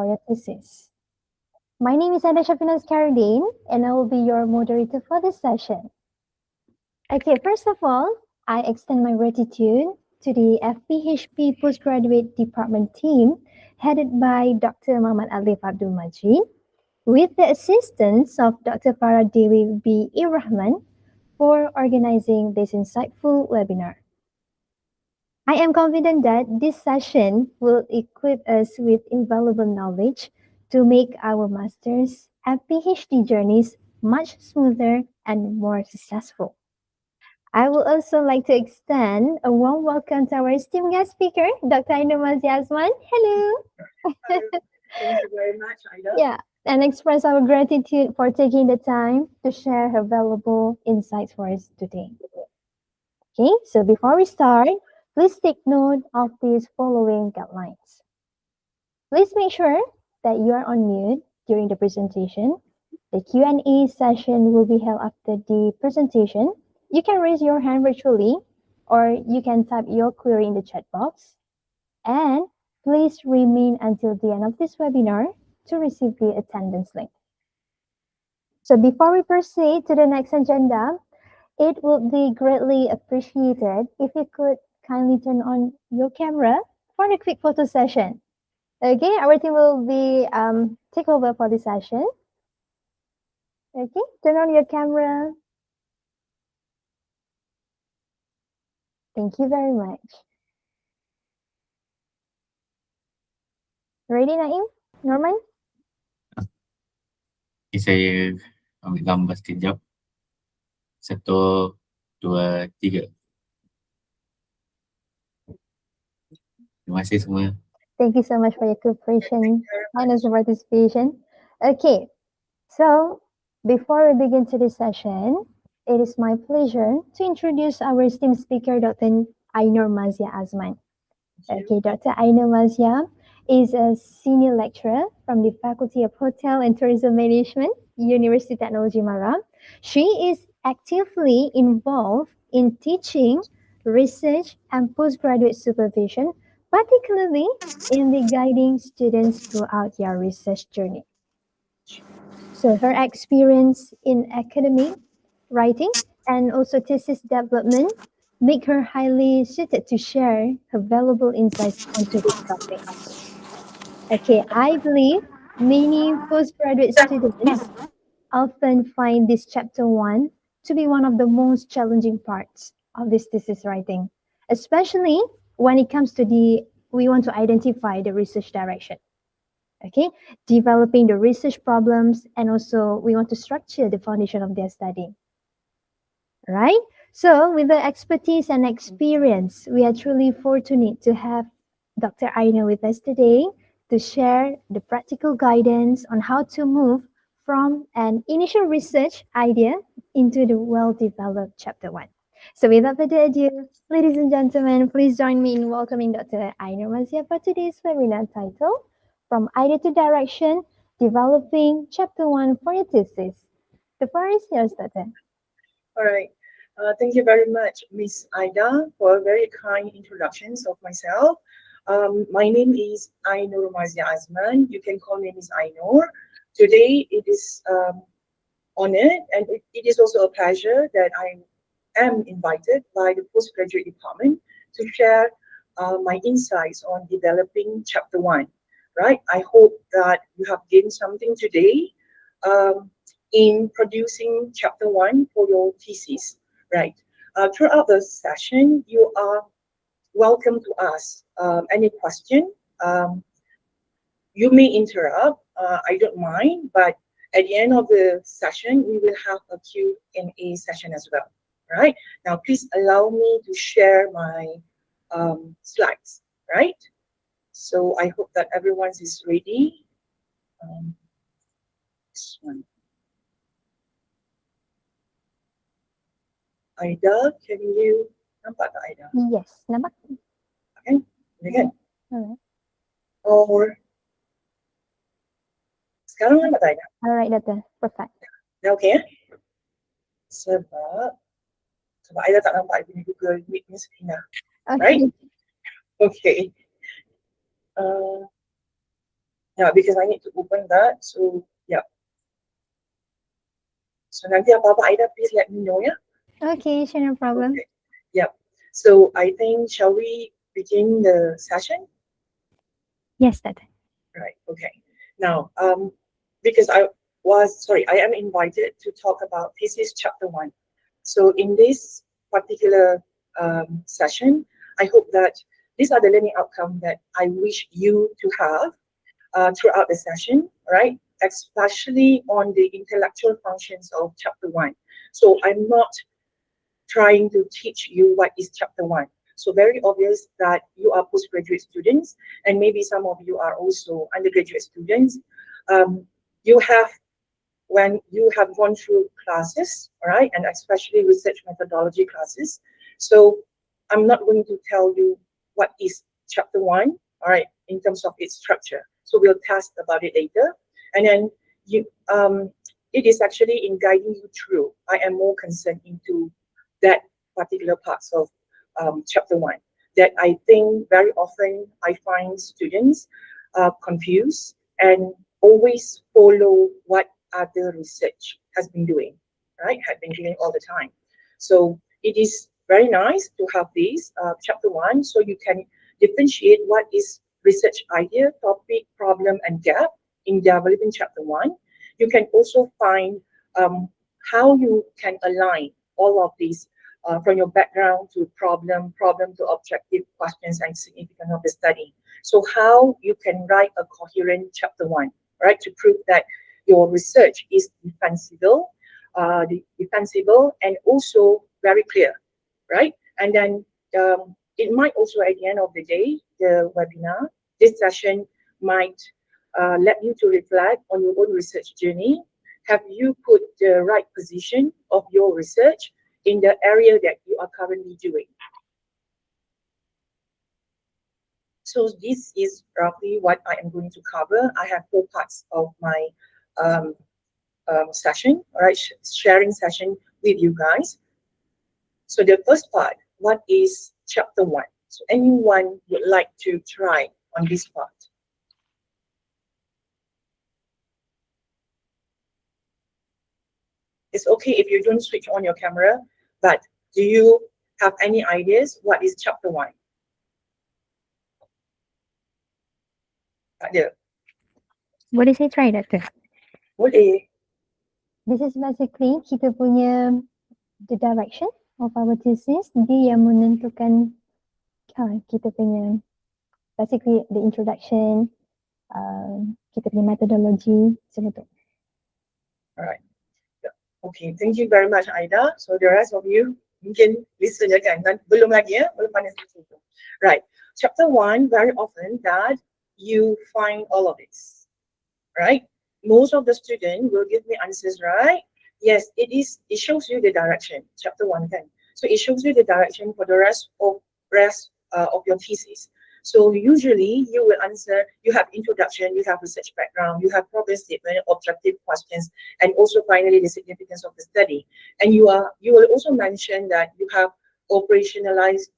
for your thesis. My name is Ada Shafinas Karuddin, and I will be your moderator for this session. Okay, first of all, I extend my gratitude to the FPHP Postgraduate Department team headed by Dr. Muhammad Alif Abdul Majid, with the assistance of Dr. Farah Dewi B. Irrahman for organizing this insightful webinar. I am confident that this session will equip us with invaluable knowledge to make our master's and PhD journeys much smoother and more successful. I would also like to extend a warm welcome to our esteemed guest speaker, Dr. Inoormaziah Azman. Hello. Thank you very much, Ida. Yeah, and express our gratitude for taking the time to share her valuable insights for us today. Okay, so before we start, please take note of these following guidelines. Please make sure that you are on mute during the presentation. The Q&A session will be held after the presentation. You can raise your hand virtually, or you can type your query in the chat box. And please remain until the end of this webinar to receive the attendance link. So before we proceed to the next agenda, it would be greatly appreciated if you could kindly turn on your camera for a quick photo session. Okay, our team will be take over for this session. Okay, turn on your camera. Thank you very much. Ready, Naim? Norman? Okay, saya ambil gambar sekejap. 1, 2, 3. Terima kasih semua. Thank you so much for your cooperation and also participation. Okay, so before we begin today's session, it is my pleasure to introduce our esteemed speaker, Dr. Inoormaziah Azman. Okay, Dr. Inoormaziah is a senior lecturer from the Faculty of Hotel and Tourism Management, University of Technology Maram. She is actively involved in teaching, research, and postgraduate supervision, particularly in the guiding students throughout their research journey. So her experience in academic writing and also thesis development make her highly suited to share her valuable insights onto this topic. Okay, I believe many postgraduate students often find this chapter 1 to be one of the most challenging parts of this thesis writing, especially when it comes to we want to identify the research direction. Okay, developing the research problems, and also we want to structure the foundation of their study. Right? So with the expertise and experience, we are truly fortunate to have Dr. Aina with us today to share the practical guidance on how to move from an initial research idea into the well-developed chapter 1. So without further ado, ladies and gentlemen, please join me in welcoming Dr. Inoormaziah for today's webinar title, From Idea to Direction, Developing Chapter 1 for Your Thesis. The floor is yours, Dr. All right. Thank you very much, Miss Ida, for a very kind introductions of myself. My name is Inoormaziah Azman. You can call me Miss Inoor. Today, it is honored, and it is also a pleasure that I am invited by the postgraduate department to share my insights on developing chapter 1. Right? I hope that you have gained something today in producing chapter 1 for your thesis. Right? Throughout the session, you are welcome to ask any question. You may interrupt. I don't mind, but at the end of the session, we will have a Q&A session as well. Right? Now, please allow me to share my slides. Right? So I hope that everyone is ready. This one. Ida, can you nampak tak Ida? Yes, nampak. Okay, boleh kan? Alright. Or sekarang nampak tak Ida? Alright, Dr. Perfect. Dah okay ya? Sebab Ida tak nampak I punya Google Meet ni screen dah. Okay. Right? Okay. Yeah, because I need to open that. So yeah. So nanti apa-apa Aida, please let me know, yeah? Okay, sure, no problem. Okay. Yeah. So I think, shall we begin the session? Yes, that. Right. Okay. Now, because I am invited to talk about Thesis Chapter 1. So in this particular session, I hope that these are the learning outcome that I wish you to have throughout the session, right? Especially on the intellectual functions of Chapter 1. So I'm not trying to teach you what is chapter 1. So very obvious that you are postgraduate students, and maybe some of you are also undergraduate students. You have, when you have gone through classes, right, and especially research methodology classes. So I'm not going to tell you what is chapter 1, all right, in terms of its structure. So we'll task about it later. And then you, it is actually in guiding you through. I am more concerned into that particular parts of chapter 1 that I think very often I find students confused and always follow what other research has been doing, right? Have been doing all the time. So it is very nice to have this chapter 1 so you can differentiate what is research idea, topic, problem, and gap in developing chapter 1. You can also find how you can align all of these from your background to problem to objective questions and significance of the study. So how you can write a coherent chapter 1, right, to prove that your research is defensible and also very clear, right? And then it might also, at the end of the day, the webinar, this session might let you to reflect on your own research journey. Have you put the right position of your research in the area that you are currently doing? So this is roughly what I am going to cover. I have 4 parts of my um, session, all right, sharing session with you guys. So the first part, what is chapter 1? So anyone would like to try on this part? It's okay if you don't switch on your camera, but do you have any ideas what is chapter 1? Ada? Boleh saya try, Doctor? Boleh. This is basically kita punya the direction of our thesis. Dia yang menentukan kita punya basically the introduction, kita punya methodology, semua tu. Alright. Okay, thank you very much, Aida. So the rest of you mungkin listen je kan? Belum lagi ya, belum pandai situ. Right. Chapter 1, very often that you find all of this, right? Most of the student will give me answers, right? Yes, it is. It shows you the direction. Chapter 1 kan. So it shows you the direction for the rest of your thesis. So usually you will answer, you have introduction, you have research background, you have problem statement, objective questions, and also finally the significance of the study. And you will also mention that you have operationalized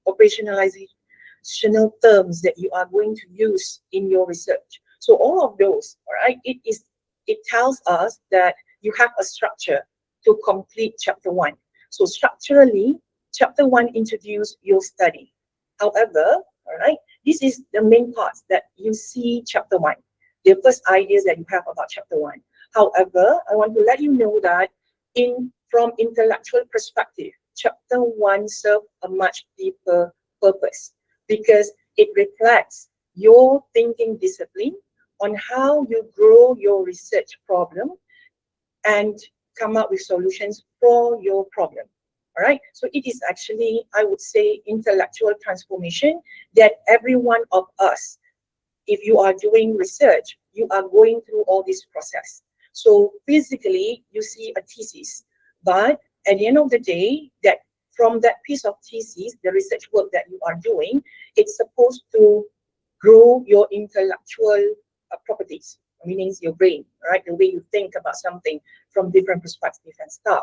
operationalizational terms that you are going to use in your research. So all of those, all right, it tells us that you have a structure to complete chapter 1. So structurally, chapter 1 introduces your study. However, all right, this is the main parts that you see chapter 1, the first ideas that you have about chapter 1. However, I want to let you know that from intellectual perspective, chapter 1 serves a much deeper purpose because it reflects your thinking discipline on how you grow your research problem and come up with solutions for your problem. All right. So it is actually, I would say, intellectual transformation that every one of us, if you are doing research, you are going through all this process. So physically, you see a thesis, but at the end of the day, that from that piece of thesis, the research work that you are doing, it's supposed to grow your intellectual properties, meaning your brain, right? The way you think about something from different perspectives and stuff.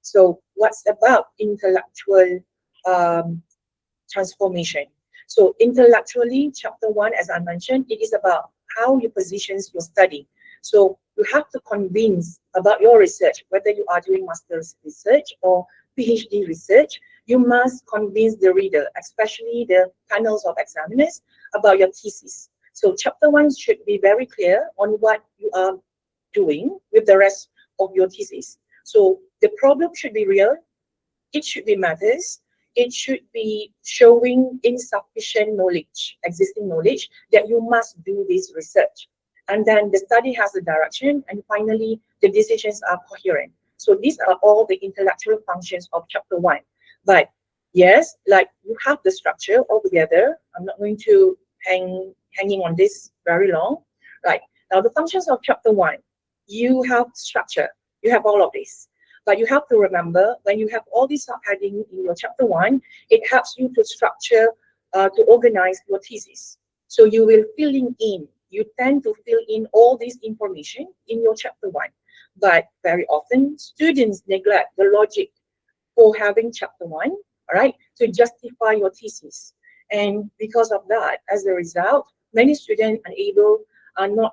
So what's about intellectual transformation? So intellectually, chapter 1, as I mentioned, it is about how you position your study. So you have to convince about your research, whether you are doing master's research or PhD research. You must convince the reader, especially the panels of examiners, about your thesis. So chapter 1 should be very clear on what you are doing with the rest of your thesis. So the problem should be real, it should be matters, it should be showing insufficient knowledge, existing knowledge, that you must do this research. And then the study has a direction, and finally, the decisions are coherent. So these are all the intellectual functions of chapter 1. But yes, like you have the structure altogether. I'm not going to hanging on this very long. Right. Now the functions of chapter 1, you have structure, you have all of this. But you have to remember, when you have all these subheading in your chapter 1, it helps you to structure, to organize your thesis. So you will filling in, you tend to fill in all this information in your chapter 1. But very often, students neglect the logic for having chapter 1, all right, to justify your thesis. And because of that, as a result, many students are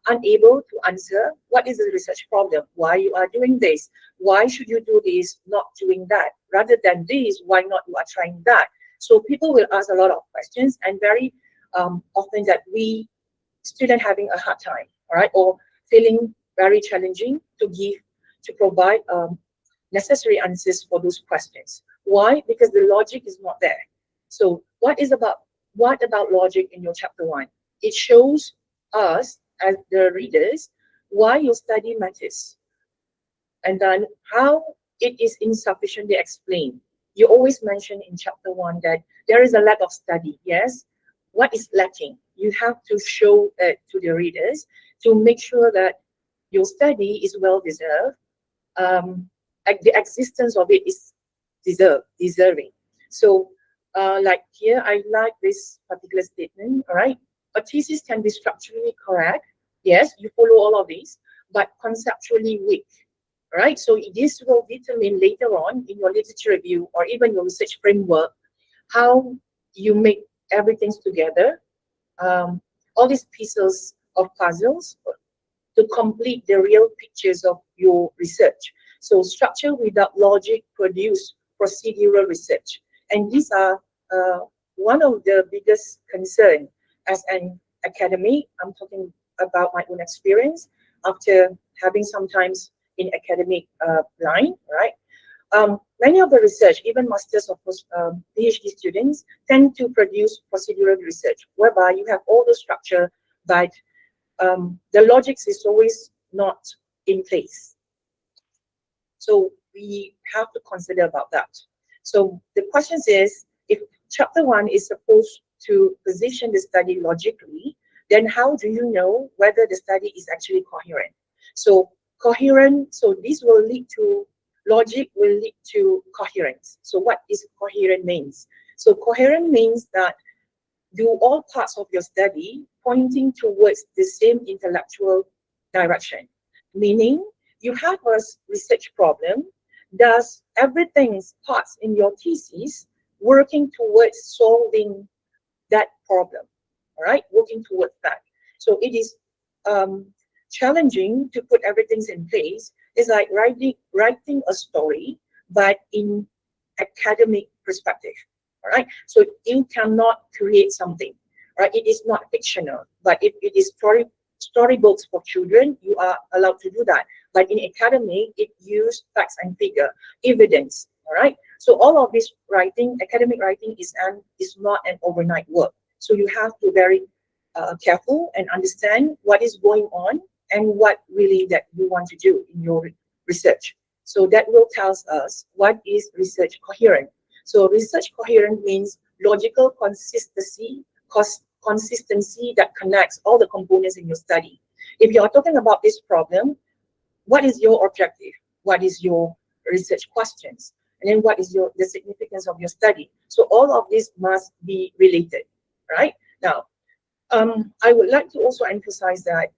unable to answer what is the research problem, why you are doing this, why should you do this, not doing that, rather than this, why not you are trying that. So people will ask a lot of questions, and very often that we student having a hard time, all right, or feeling very challenging to provide necessary answers for those questions. Why? Because the logic is not there. So what about logic in your chapter 1? It shows us as the readers why your study matters, and then how it is insufficiently explained. You always mention in chapter 1 that there is a lack of study. Yes, what is lacking? You have to show it to the readers to make sure that your study is well deserved. Like the existence of it is deserving. So, like here, I like this particular statement. All right, a thesis can be structurally correct. Yes, you follow all of these, but conceptually weak. Right, so this will determine later on in your literature review or even your research framework how you make everything together, all these pieces of puzzles to complete the real pictures of your research. So structure without logic produce procedural research. And these are one of the biggest concern as an academic. I'm talking about my own experience after having sometimes in academic line, right? Many of the research, even masters of PhD students, tend to produce procedural research, whereby you have all the structure, but the logic is always not in place. So we have to consider about that. So the question is, if chapter 1 is supposed to position the study logically, then how do you know whether the study is actually coherent? So coherent, so this will lead to, logic will lead to coherence. So what is coherent means? So coherent means that do all parts of your study pointing towards the same intellectual direction. Meaning, you have a research problem, does everything's parts in your thesis working towards solving that problem, all right, working towards that. So it is challenging to put everything in place. It's like writing a story, but in academic perspective. All right, so you cannot create something, right? It is not fictional, but if it is storybooks for children, you are allowed to do that. But in academic, it uses facts and figure, evidence. All right, so all of this writing, academic writing, is not an overnight work. So you have to be very careful and understand what is going on and what really that you want to do in your research. So that will tell us what is research coherent. So research coherent means logical consistency that connects all the components in your study. If you are talking about this problem, what is your objective? What is your research questions? And then what is the significance of your study? So all of this must be related, right? Now, I would like to also emphasize that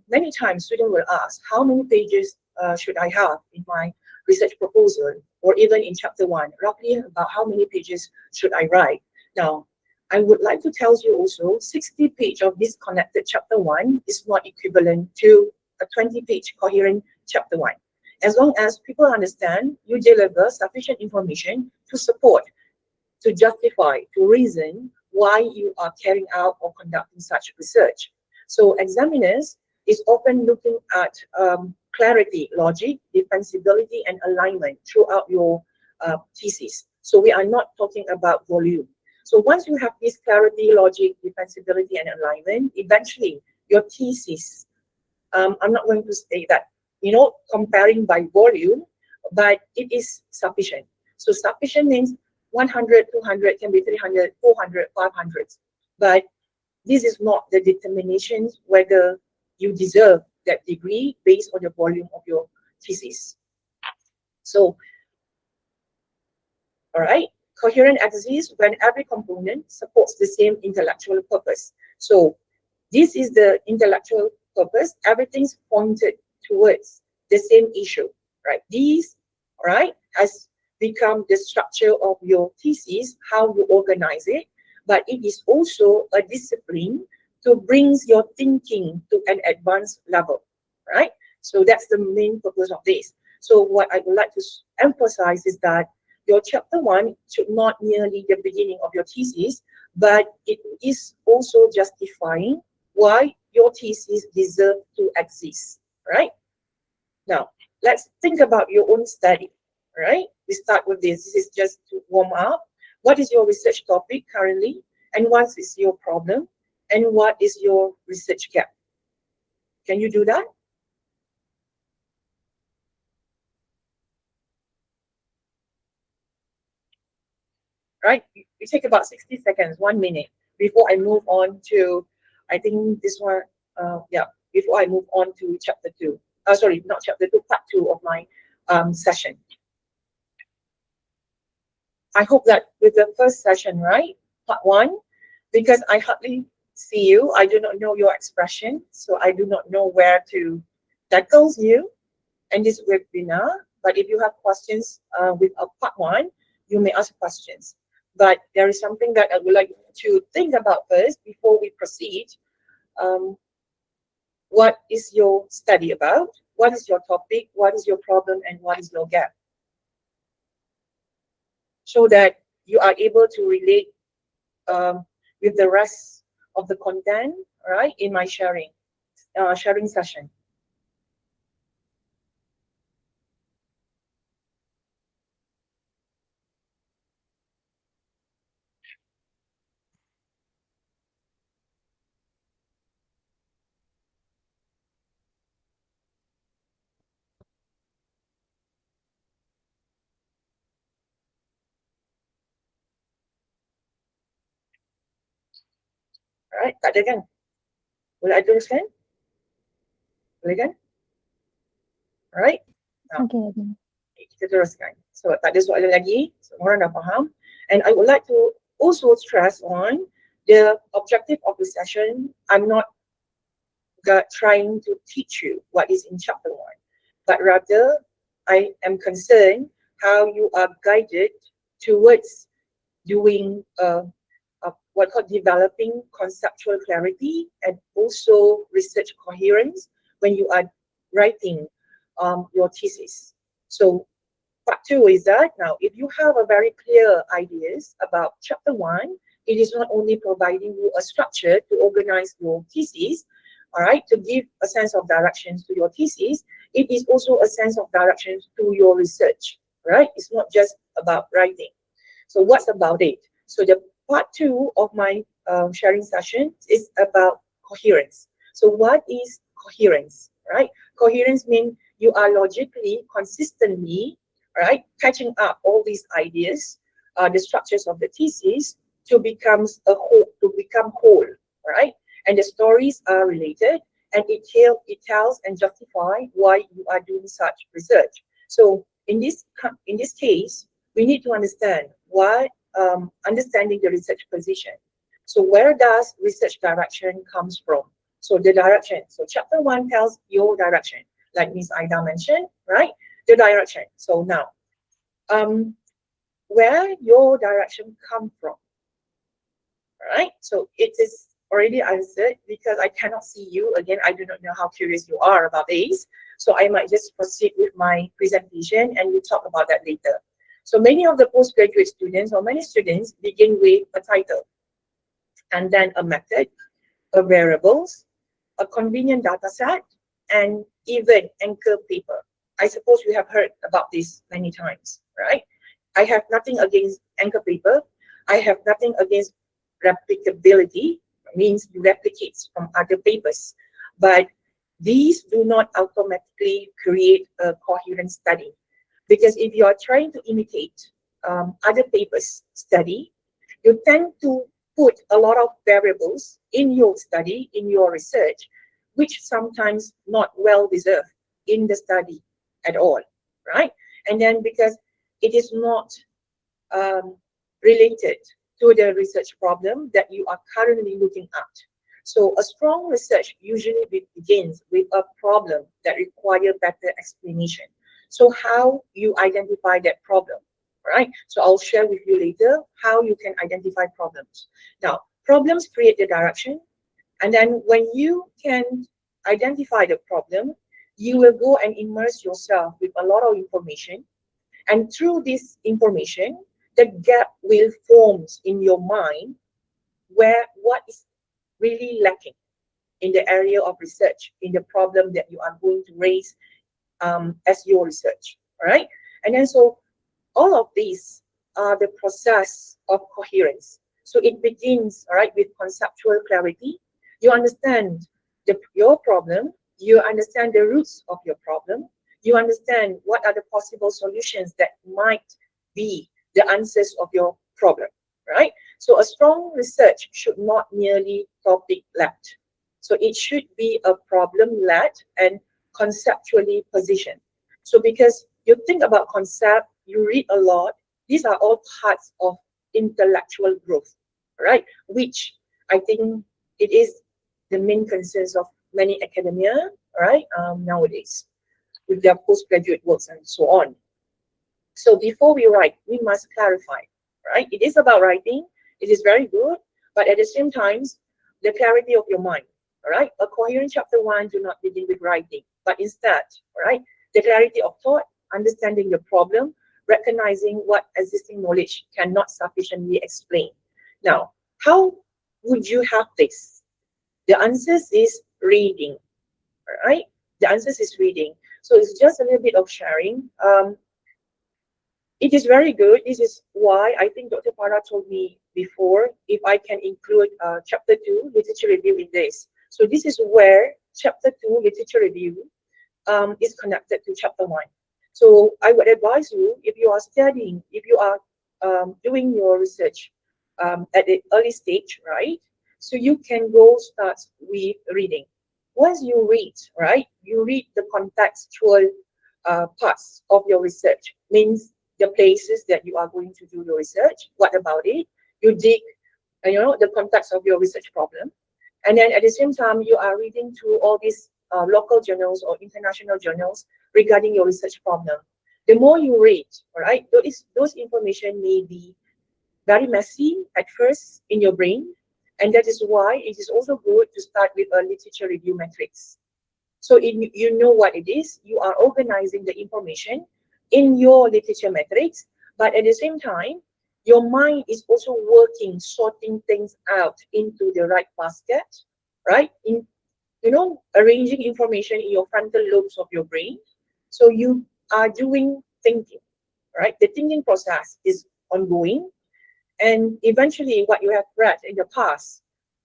many times students will ask, how many pages should I have in my research proposal, or even in chapter 1, roughly about how many pages should I write? Now, I would like to tell you also 60 page of this connected chapter 1 is not equivalent to a 20-page coherent chapter 1. As long as people understand, you deliver sufficient information to support, to justify, to reason why you are carrying out or conducting such research. So examiners is often looking at clarity, logic, defensibility, and alignment throughout your thesis. So we are not talking about volume. So once you have this clarity, logic, defensibility, and alignment, eventually your thesis, I'm not going to say that, comparing by volume, but it is sufficient. So sufficient means 100, 200, can be 300, 400, 500. But this is not the determination whether you deserve that degree based on the volume of your thesis. So, all right, coherent exists when every component supports the same intellectual purpose. So this is the intellectual purpose. Everything's pointed towards the same issue, right? These, all right, has become the structure of your thesis, how you organize it, but it is also a discipline to bring your thinking to an advanced level, right? So that's the main purpose of this. So what I would like to emphasize is that your chapter 1 should not merely the beginning of your thesis, but it is also justifying why your thesis deserves to exist, right? Now, let's think about your own study, right? We start with this. This is just to warm up. What is your research topic currently? And what is your problem? And what is your research gap? Can you do that? Right? You take about 60 seconds, 1 minute, before I move on to, I think this one, yeah, before I move on to chapter 2. Sorry, not chapter 2, part 2 of my session. I hope that with the first session, right, part 1, because I hardly see you, I do not know your expression, so I do not know where to tackle you in this webinar. But if you have questions with part 1, you may ask questions. But there is something that I would like to think about first before we proceed. What is your study about? What is your topic? What is your problem? And what is your gap? So that you are able to relate with the rest of the content, right, in my sharing session. Alright, tak ada kan? Boleh ada teruskan? Boleh kan? Alright. Now, Okay. kita teruskan. So, tak ada soalan lagi. Semua orang dah faham. And I would like to also stress on the objective of the session. I'm not trying to teach you what is in chapter 1, but rather I am concerned how you are guided towards doing what called developing conceptual clarity and also research coherence when you are writing your thesis. So part 2 is that now if you have a very clear ideas about chapter 1, it is not only providing you a structure to organize your thesis, all right, to give a sense of directions to your thesis, it is also a sense of directions to your research, right? It's not just about writing. So what's about it? So the part 2 of my sharing session is about coherence. So what is coherence, right? Coherence means you are logically, consistently, right, catching up all these ideas, the structures of the thesis to become whole, right? And the stories are related, and it tells and justify why you are doing such research. So in this case, we need to understand why, understanding the research position. So where does research direction comes from? So the direction. So chapter 1 tells your direction, like Ms. Ida mentioned, right? The direction. So now, where your direction come from, All right, so it is already answered because I cannot see you. Again, I do not know how curious you are about this. So I might just proceed with my presentation and we'll talk about that later. So many of the postgraduate students or many students begin with a title and then a method, a variables, a convenient data set, and even anchor paper. I suppose you have heard about this many times, right? I have nothing against anchor paper. I have nothing against replicability, means you replicate from other papers. But these do not automatically create a coherent study. Because if you are trying to imitate other papers' study, you tend to put a lot of variables in your study, in your research, which sometimes not well deserved in the study at all, right? And then because it is not um, related to the research problem that you are currently looking at. So a strong research usually begins with a problem that requires better explanation. So how you identify that problem, right? So I'll share with you later how you can identify problems. Now, problems create the direction, and then when you can identify the problem, you will go and immerse yourself with a lot of information, and through this information, the gap will form in your mind where what is really lacking in the area of research, in the problem that you are going to raise as your research. All right. And then so all of these are the process of coherence. So it begins, all right, with conceptual clarity. You understand your problem, you understand the roots of your problem, you understand what are the possible solutions that might be the answers of your problem, right? So a strong research should not merely topic-led. So it should be a problem-led and conceptually positioned. So because you think about concept, you read a lot, these are all parts of intellectual growth, right? Which I think it is the main concerns of many academia, right, nowadays with their postgraduate works and so on. So before we write, we must clarify, right? It is about writing, it is very good, but at the same time, the clarity of your mind, all right? A coherent chapter one do not begin with writing, but instead, all right, the clarity of thought, understanding the problem, recognizing what existing knowledge cannot sufficiently explain. Now, how would you have this? The answer is reading, all right? The answer is reading. So it's just a little bit of sharing. It is very good. This is why I think Dr. Farah told me before if I can include chapter 2 literature review in this. So this is where chapter 2 literature review is connected to chapter 1. So I would advise you, if you are studying, if you are doing your research at the early stage, right? So you can go start with reading. Once you read, right, you read the contextual parts of your research, means the places that you are going to do your research. What about it? You dig, the context of your research problem, and then at the same time you are reading through all these local journals or international journals regarding your research problem. The more you read, all right, those information may be very messy at first in your brain, and that is why it is also good to start with a literature review matrix. So you know what it is, you are organizing the information in your literature matrix, but at the same time, your mind is also working, sorting things out into the right basket, right? Arranging information in your frontal lobes of your brain. So you are doing thinking, right? The thinking process is ongoing, and eventually what you have read in the past,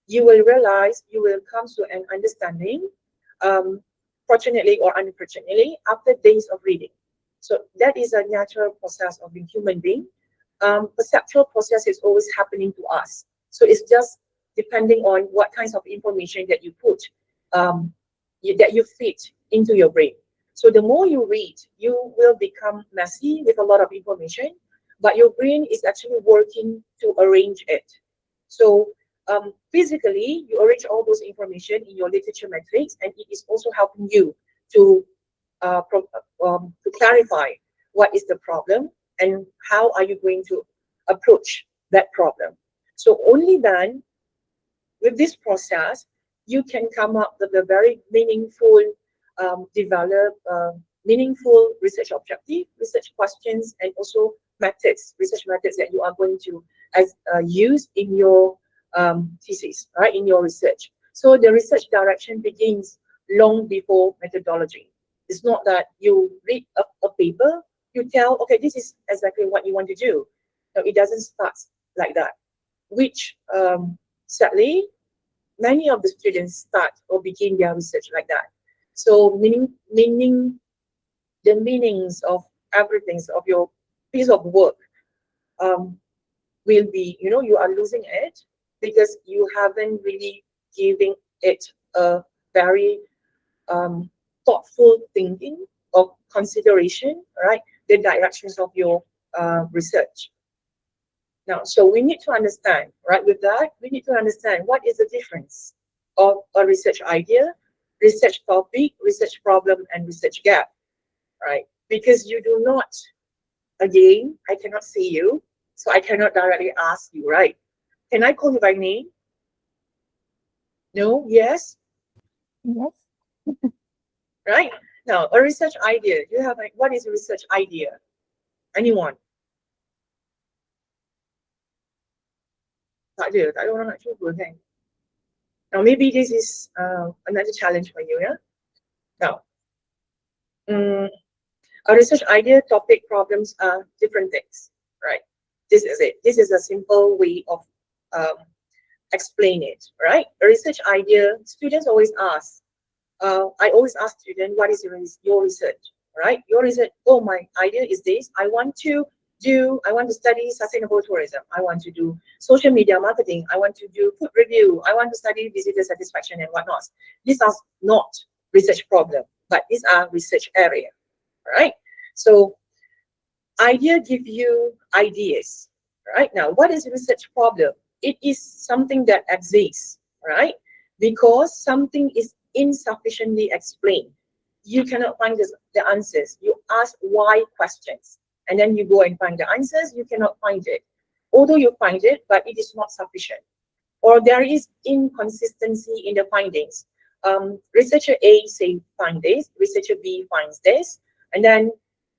you will realize, you will come to an understanding, um, fortunately or unfortunately, after days of reading. So that is a natural process of being human being. Perceptual process is always happening to us. So it's just depending on what kinds of information that you put, that you fit into your brain. So the more you read, you will become messy with a lot of information, but your brain is actually working to arrange it. So physically, you arrange all those information in your literature matrix, and it is also helping you to to clarify what is the problem and how are you going to approach that problem. So only then with this process, you can come up with a very meaningful, meaningful research objective, research questions, and also methods, research methods that you are going to use in your thesis, right, in your research. So the research direction begins long before methodology. It's not that you read a paper, you tell, okay, this is exactly what you want to do. No, it doesn't start like that, which sadly, many of the students start or begin their research like that. So the meanings of everything of your piece of work will be, you are losing it because you haven't really giving it a very thoughtful thinking or consideration, right? The directions of your research. Now, so we need to understand, right? With that, we need to understand what is the difference of a research idea, research topic, research problem, and research gap, right? Because you do not, again, I cannot see you, so I cannot directly ask you, right? Can I call you by name? No? Yes? Yes. Right? Now, a research idea. You have like, what is a research idea? Anyone? Tak ada orang nak cuba kan? Now, maybe this is another challenge for you, yeah? Now, a research idea, topic, problems are different things, right? This is it. This is a simple way of explain it, right? A research idea, students always ask. I always ask students, what is your research, right? Your research, oh, my idea is this. I want to study sustainable tourism. I want to do social media marketing. I want to do food review. I want to study visitor satisfaction and whatnot. These are not research problem, but these are research area, right? So idea give you ideas, right? Now, what is research problem? It is something that exists, right? Because something is insufficiently explained. You cannot find the answers. You ask why questions, and then you go and find the answers. You cannot find it. Although you find it, but it is not sufficient. Or there is inconsistency in the findings. Researcher A say find this, researcher B finds this, and then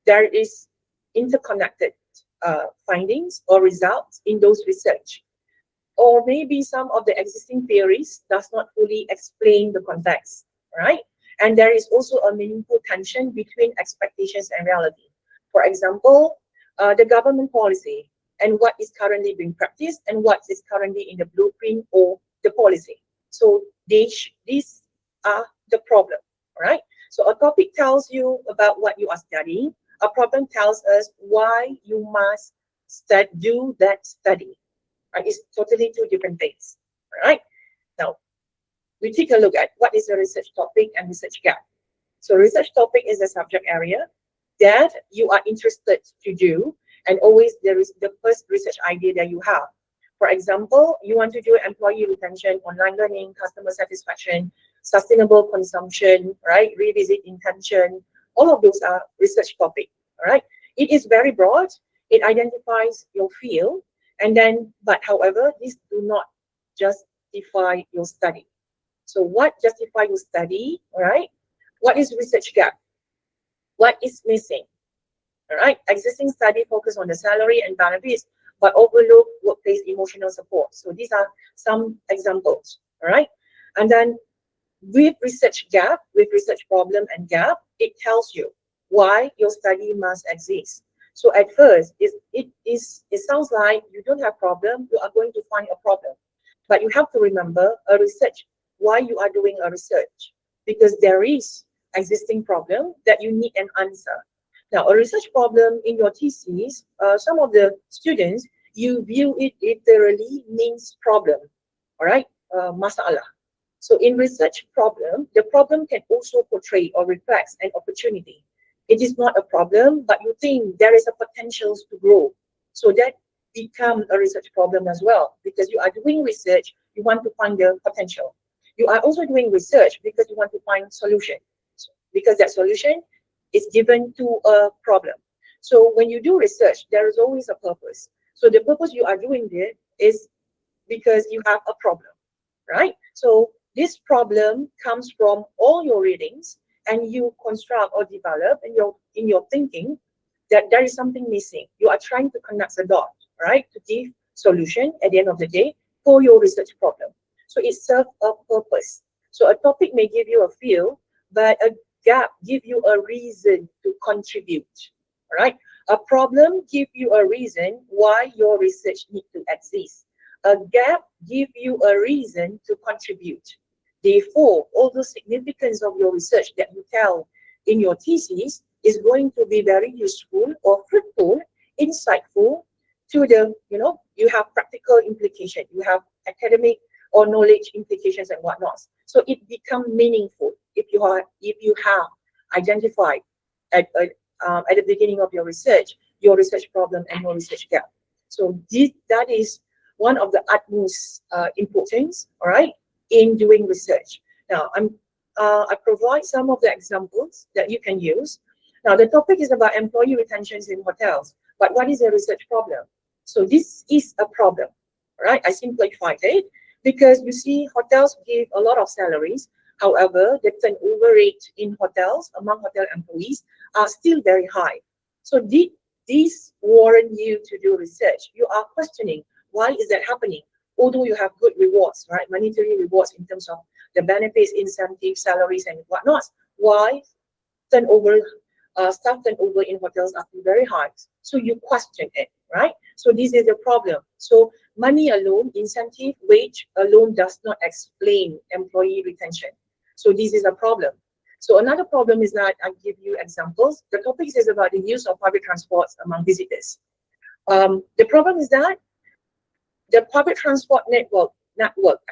there is interconnected findings or results in those research. Or maybe some of the existing theories does not fully explain the context, right? And there is also a meaningful tension between expectations and reality. For example, the government policy and what is currently being practiced and what is currently in the blueprint or the policy. So these are the problem, right? So a topic tells you about what you are studying. A problem tells us why you must do that study. Right? It's totally two different things. Right? Now, we take a look at what is a research topic and research gap. So research topic is a subject area that you are interested to do, and always there is the first research idea that you have. For example, you want to do employee retention, online learning, customer satisfaction, sustainable consumption, right? Revisit intention. All of those are research topic, all right? It is very broad. It identifies your field, and then, but however, these do not justify your study. So what justify your study, all right? What is research gap? What is missing? All right, existing study focus on the salary and benefits, but overlook workplace emotional support. So these are some examples, all right? And then with research gap, with research problem and gap, it tells you why your study must exist. So at first, it sounds like you don't have problem, you are going to find a problem. But you have to remember a research, why you are doing a research, because there is existing problem that you need an answer. Now, a research problem in your thesis, some of the students, you view it literally means problem, all right, masalah. So in research problem, the problem can also portray or reflect an opportunity. It is not a problem, but you think there is a potential to grow. So that becomes a research problem as well, because you are doing research, you want to find the potential. You are also doing research because you want to find solution, because that solution is given to a problem. So when you do research, there is always a purpose. So the purpose you are doing it is because you have a problem, right? So this problem comes from all your readings, and you construct or develop in your thinking that there is something missing. You are trying to connect the dot, right, to give solution at the end of the day for your research problem. So it serves a purpose. So a topic may give you a feel, but a gap give you a reason to contribute, right? A problem give you a reason why your research need to exist. A gap give you a reason to contribute. Therefore, all the significance of your research that you tell in your thesis is going to be very useful or fruitful, insightful to the, you have practical implication, you have academic or knowledge implications and whatnot. So it becomes meaningful if you have identified at the beginning of your research problem and your research gap. So that is one of the utmost importance, all right, in doing research. Now, I provide some of the examples that you can use. Now, the topic is about employee retentions in hotels, but what is a research problem? So this is a problem, right? I simplified it because you see hotels give a lot of salaries. However, the turnover rate in hotels among hotel employees are still very high. So did this warrant you to do research? You are questioning, why is that happening? Although you have good rewards, right? Monetary rewards in terms of the benefits, incentives, salaries, and whatnot. Why turnover, staff turnover in hotels are still very high? So you question it, right? So this is the problem. So money alone, incentive, wage alone does not explain employee retention. So this is a problem. So another problem is that I give you examples. The topic is about the use of public transports among visitors. The problem is that the public transport network,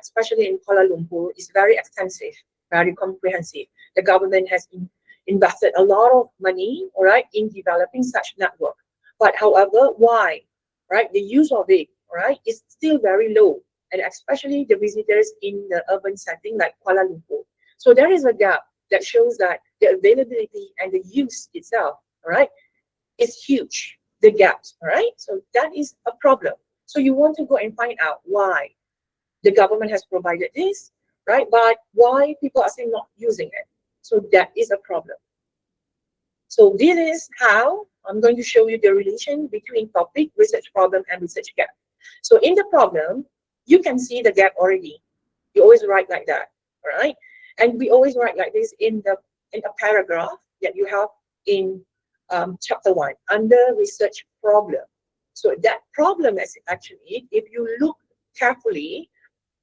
especially in Kuala Lumpur, is very extensive, very comprehensive. The government has invested a lot of money, all right, in developing such network. But however, why, right? The use of it, all right, is still very low, and especially the visitors in the urban setting like Kuala Lumpur. So there is a gap that shows that the availability and the use itself, all right, is huge. The gaps, all right. So that is a problem. So you want to go and find out why the government has provided this, right? But why people are still not using it. So that is a problem. So this is how I'm going to show you the relation between topic, research problem, and research gap. So in the problem, you can see the gap already. You always write like that, all right? And we always write like this in a paragraph that you have in chapter 1 under research problem. So that problem is actually, if you look carefully,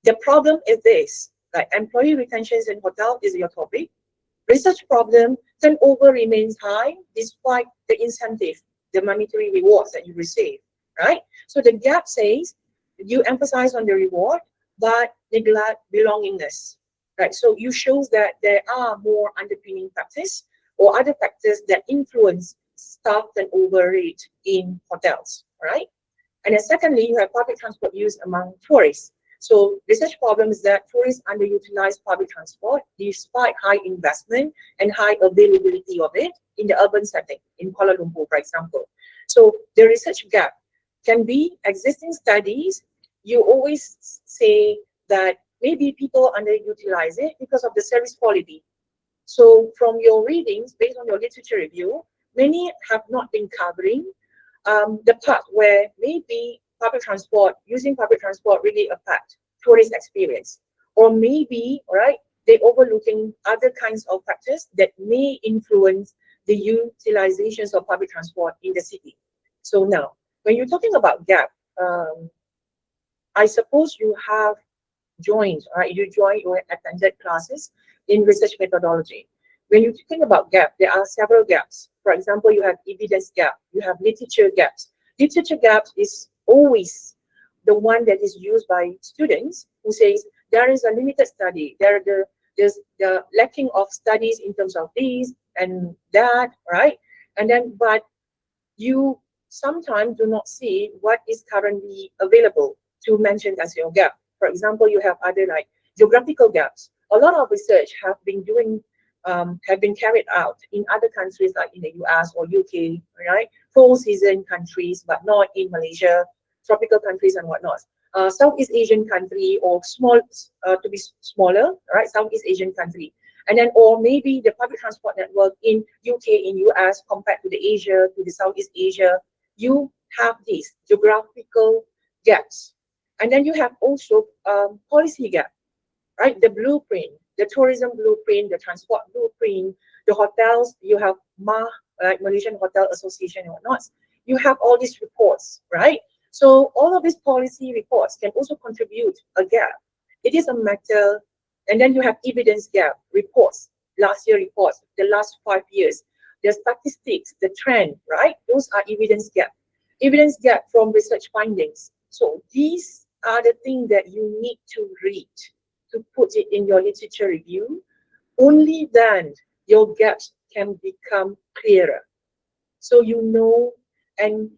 the problem is this, like employee retentions in hotel is your topic. Research problem, turnover remains high despite the incentive, the monetary rewards that you receive, right? So the gap says you emphasize on the reward, but neglect belongingness, right? So you shows that there are more underpinning factors or other factors that influence staff turnover rate in hotels, right? And then secondly, you have public transport use among tourists. So research problem is that tourists underutilize public transport despite high investment and high availability of it in the urban setting, in Kuala Lumpur, for example. So the research gap can be existing studies. You always say that maybe people underutilize it because of the service quality. So from your readings, based on your literature review, many have not been covering the part where maybe using public transport really affect tourist experience, or maybe, right, they overlooking other kinds of factors that may influence the utilizations of public transport in the city. So now, when you're talking about gap, I suppose you have joined, right? You joined or attended classes in research methodology. When you think about gap, there are several gaps. For example, you have evidence gap, you have literature gaps. Literature gaps is always the one that is used by students who says there is a limited study, there's the lacking of studies in terms of this and that, right? And then, but you sometimes do not see what is currently available to mention as your gap. For example, you have other like geographical gaps. A lot of research have been carried out in other countries like in the US or UK, right? Full season countries, but not in Malaysia, tropical countries and whatnot. Southeast Asian country or small to be smaller, right? Southeast Asian country, and then or maybe the public transport network in UK, in US compared to the Asia, to the Southeast Asia. You have these geographical gaps, and then you have also policy gap, right? The blueprint, the tourism blueprint, the transport blueprint, the hotels. You have like Malaysian Hotel Association and whatnot. You have all these reports, right? So all of these policy reports can also contribute a gap. It is a matter, and then you have evidence gap reports, last year reports, the last 5 years, the statistics, the trend, right? Those are evidence gap. Evidence gap from research findings. So these are the things that you need to read, to put it in your literature review. Only then your gaps can become clearer. So you know, and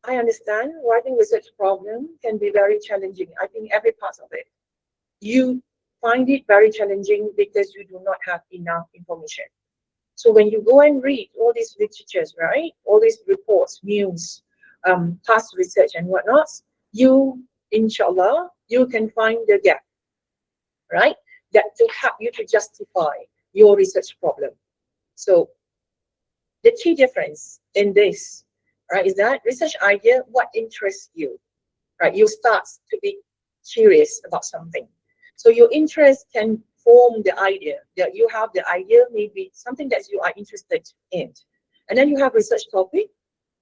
I understand writing research problem can be very challenging. I think every part of it. You find it very challenging because you do not have enough information. So when you go and read all these literatures, right, all these reports, news, past research and whatnot, you, inshallah, you can find the gap, right, that to help you to justify your research problem. So the key difference in this, right, is that research idea, what interests you, right? You start to be curious about something. So your interest can form the idea, that you have the idea, maybe something that you are interested in. And then you have research topic.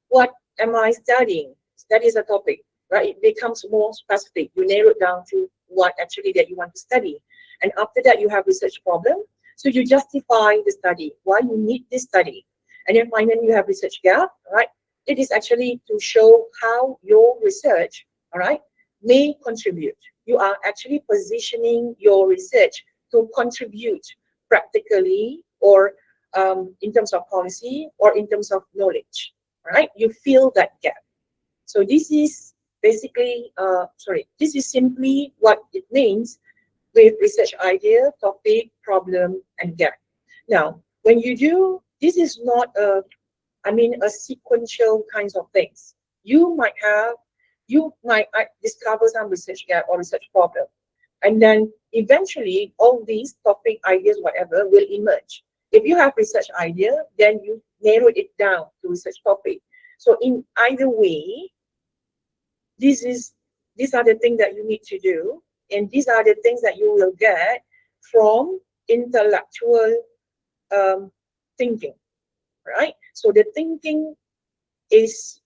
What am I studying? That is a topic, right? It becomes more specific. You narrow it down to what actually that you want to study. And after that, you have research problem. So you justify the study, why you need this study. And then finally, you have research gap, right? It is actually to show how your research, all right, may contribute. You are actually positioning your research to contribute practically, or in terms of policy, or in terms of knowledge, right? You fill that gap. So this is basically, this is simply what it means with research idea, topic, problem, and gap. Now, when you do, this is not a sequential kinds of things. You might discover some research gap or research problem, and then eventually all these topic ideas, whatever, will emerge. If you have research idea, then you narrow it down to research topic. So in either way, these are the things that you need to do, and these are the things that you will get from intellectual thinking, right? So the thinking is,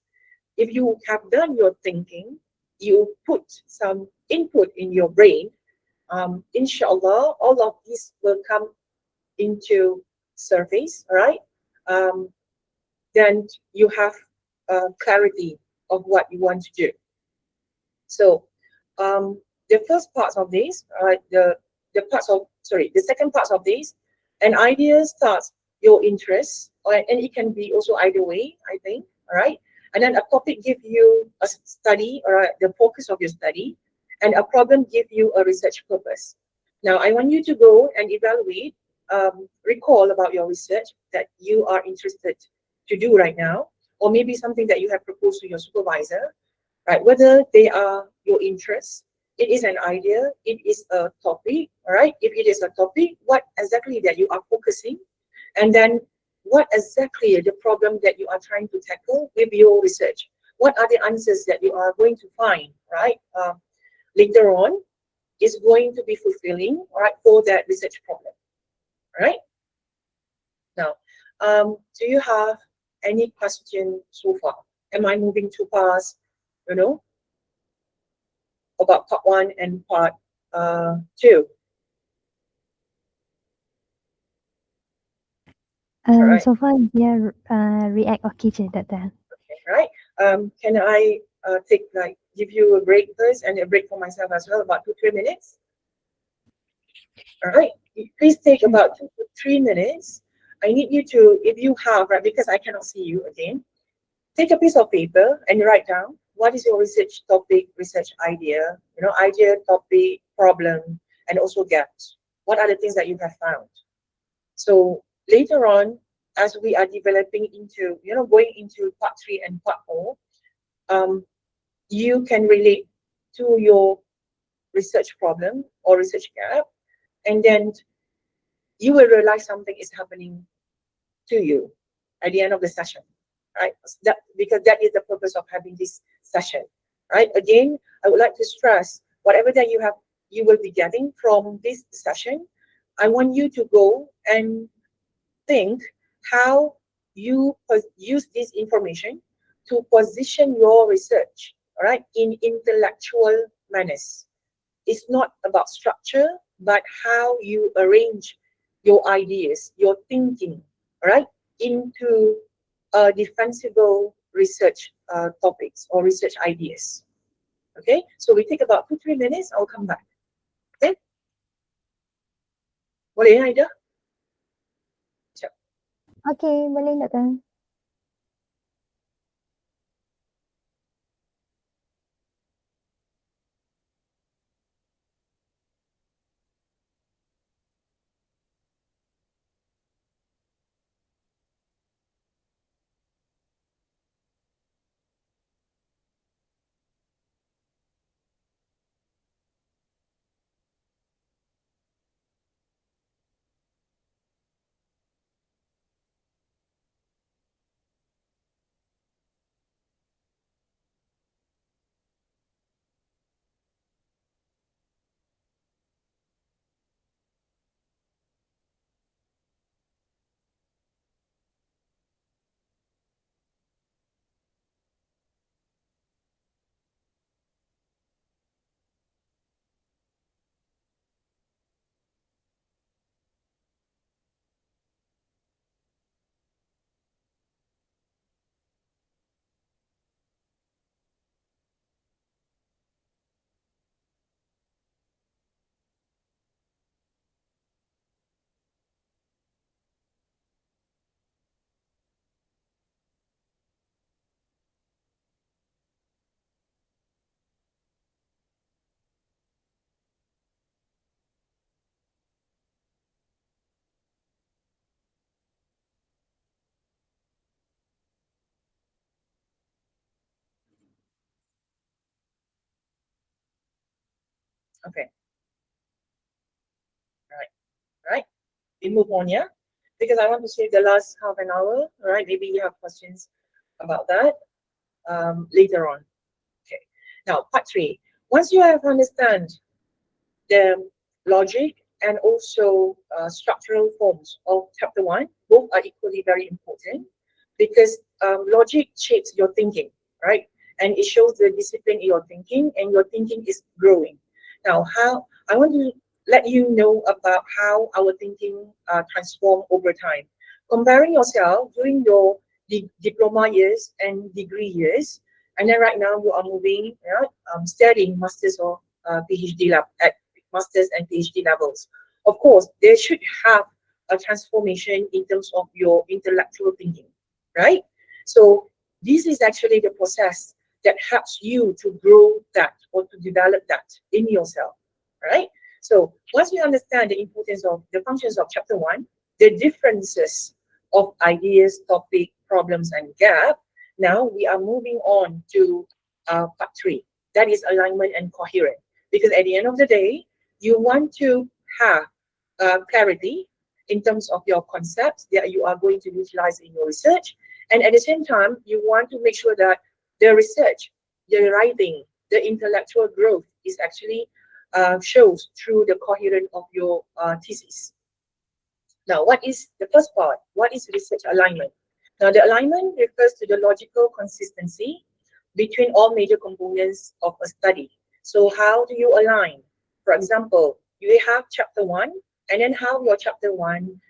if you have done your thinking, you put some input in your brain, inshallah, all of this will come into surface, right? Then you have clarity of what you want to do. So the first part of this, the second part of this, an idea starts your interest, and it can be also either way, I think, all right? And then a topic gives you a study, or the focus of your study, and a problem gives you a research purpose. Now, I want you to go and evaluate, recall about your research that you are interested to do right now, or maybe something that you have proposed to your supervisor, right? Whether they are your interests, it is an idea, it is a topic, all right? If it is a topic, what exactly that you are focusing, and then what exactly the problem that you are trying to tackle with your research. What are the answers that you are going to find, right? Later on, is going to be fulfilling, all right, for that research problem, all right? Now, do you have any question so far? Am I moving too fast, about part one and part two? All right. So far dia react okay je Dr. Okay, right. Can I give you a break first, and a break for myself as well, about 2-3 minutes? All right. Please take Sure. about 2 to 3 minutes. I need you to, if you have, right, because I cannot see you again, take a piece of paper and write down what is your research topic, research idea, idea, topic, problem, and also gaps. What are the things that you have found? So later on, as we are developing into, going into part 3 and part 4, you can relate to your research problem or research gap, and then you will realize something is happening to you at the end of the session, right? Because that is the purpose of having this session, right? Again, I would like to stress whatever that you will be getting from this session. I want you to go and think how you use this information to position your research, all right, in intellectual manners. It's not about structure, but how you arrange your ideas, your thinking, right, into defensible research topics or research ideas. Okay, so we take about 2-3 minutes. I'll come back. Okay, boleh Aida? Sekejap. Okay, boleh Doktor. Okay, right. We move on, yeah, because I want to save the last half an hour. All right, maybe you have questions about that later on. Okay, now part 3. Once you have understand the logic and also structural forms of chapter 1, both are equally very important because logic shapes your thinking, right? And it shows the discipline in your thinking, and your thinking is growing. Now, how I want to let you know about how our thinking transform over time. Comparing yourself during your diploma years and degree years, and then right now you are moving, studying masters or PhD lab at master's and PhD levels. Of course, they should have a transformation in terms of your intellectual thinking, right? So this is actually the process that helps you to grow that or to develop that in yourself, right? So once you understand the importance of the functions of chapter 1, the differences of ideas, topic, problems, and gap, now we are moving on to part 3. That is alignment and coherence. Because at the end of the day, you want to have clarity in terms of your concepts that you are going to utilize in your research. And at the same time, you want to make sure that the research, the writing, the intellectual growth is actually shows through the coherence of your thesis. Now, what is the first part? What is research alignment? Now, the alignment refers to the logical consistency between all major components of a study. So how do you align? For example, you have chapter 1, and then how your chapter 1